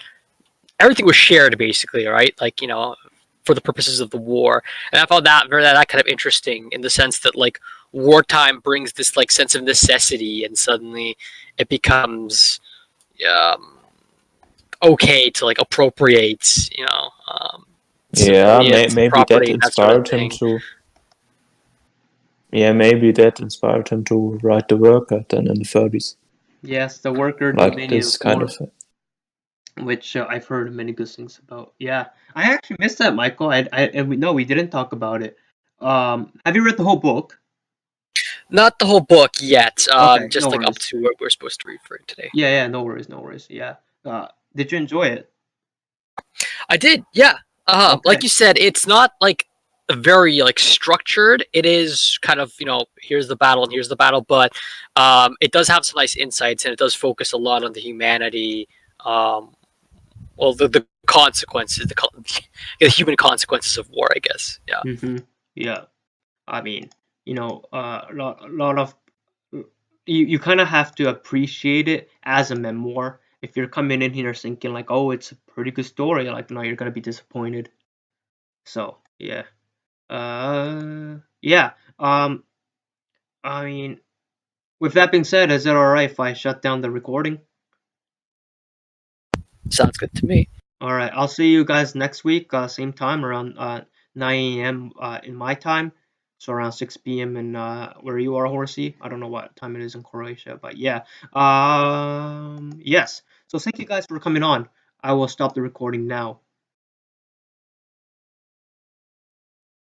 everything was shared basically, right? Like, for the purposes of the war. And I found that kind of interesting in the sense that like wartime brings this like sense of necessity and suddenly it becomes um, okay to like appropriate, Yeah, civilians and maybe that property and that sort of inspired him thing. to. Yeah, maybe that inspired him to write The Worker then in the 30s. Yes, the worker Like dominion this of kind war, of. which I've heard many good things about. Yeah, I actually missed that, Michael. And we didn't talk about it. Have you read the whole book? Not the whole book yet, Okay, no just like up worries. to what we're supposed to read for it today. Yeah, no worries, no worries. Yeah. Did you enjoy it? I did, yeah. Like Okay. you said, it's not like very like structured. It is kind of here's the battle and here's the battle, but it does have some nice insights and it does focus a lot on the humanity. Um, well, the consequences, the human consequences of war, I guess. Yeah. Yeah. I mean, a lot of you kind of have to appreciate it as a memoir. If you're coming in here thinking like, oh, it's a pretty good story, like, no, you're gonna be disappointed. So yeah. Yeah. I mean, with that being said, is it alright if I shut down the recording? Sounds good to me. All right, I'll see you guys next week, same time around 9 a.m. In my time, so around 6 p.m. in where you are, Horsey. I don't know what time it is in Croatia, but yeah. Yes. So thank you guys for coming on. I will stop the recording now.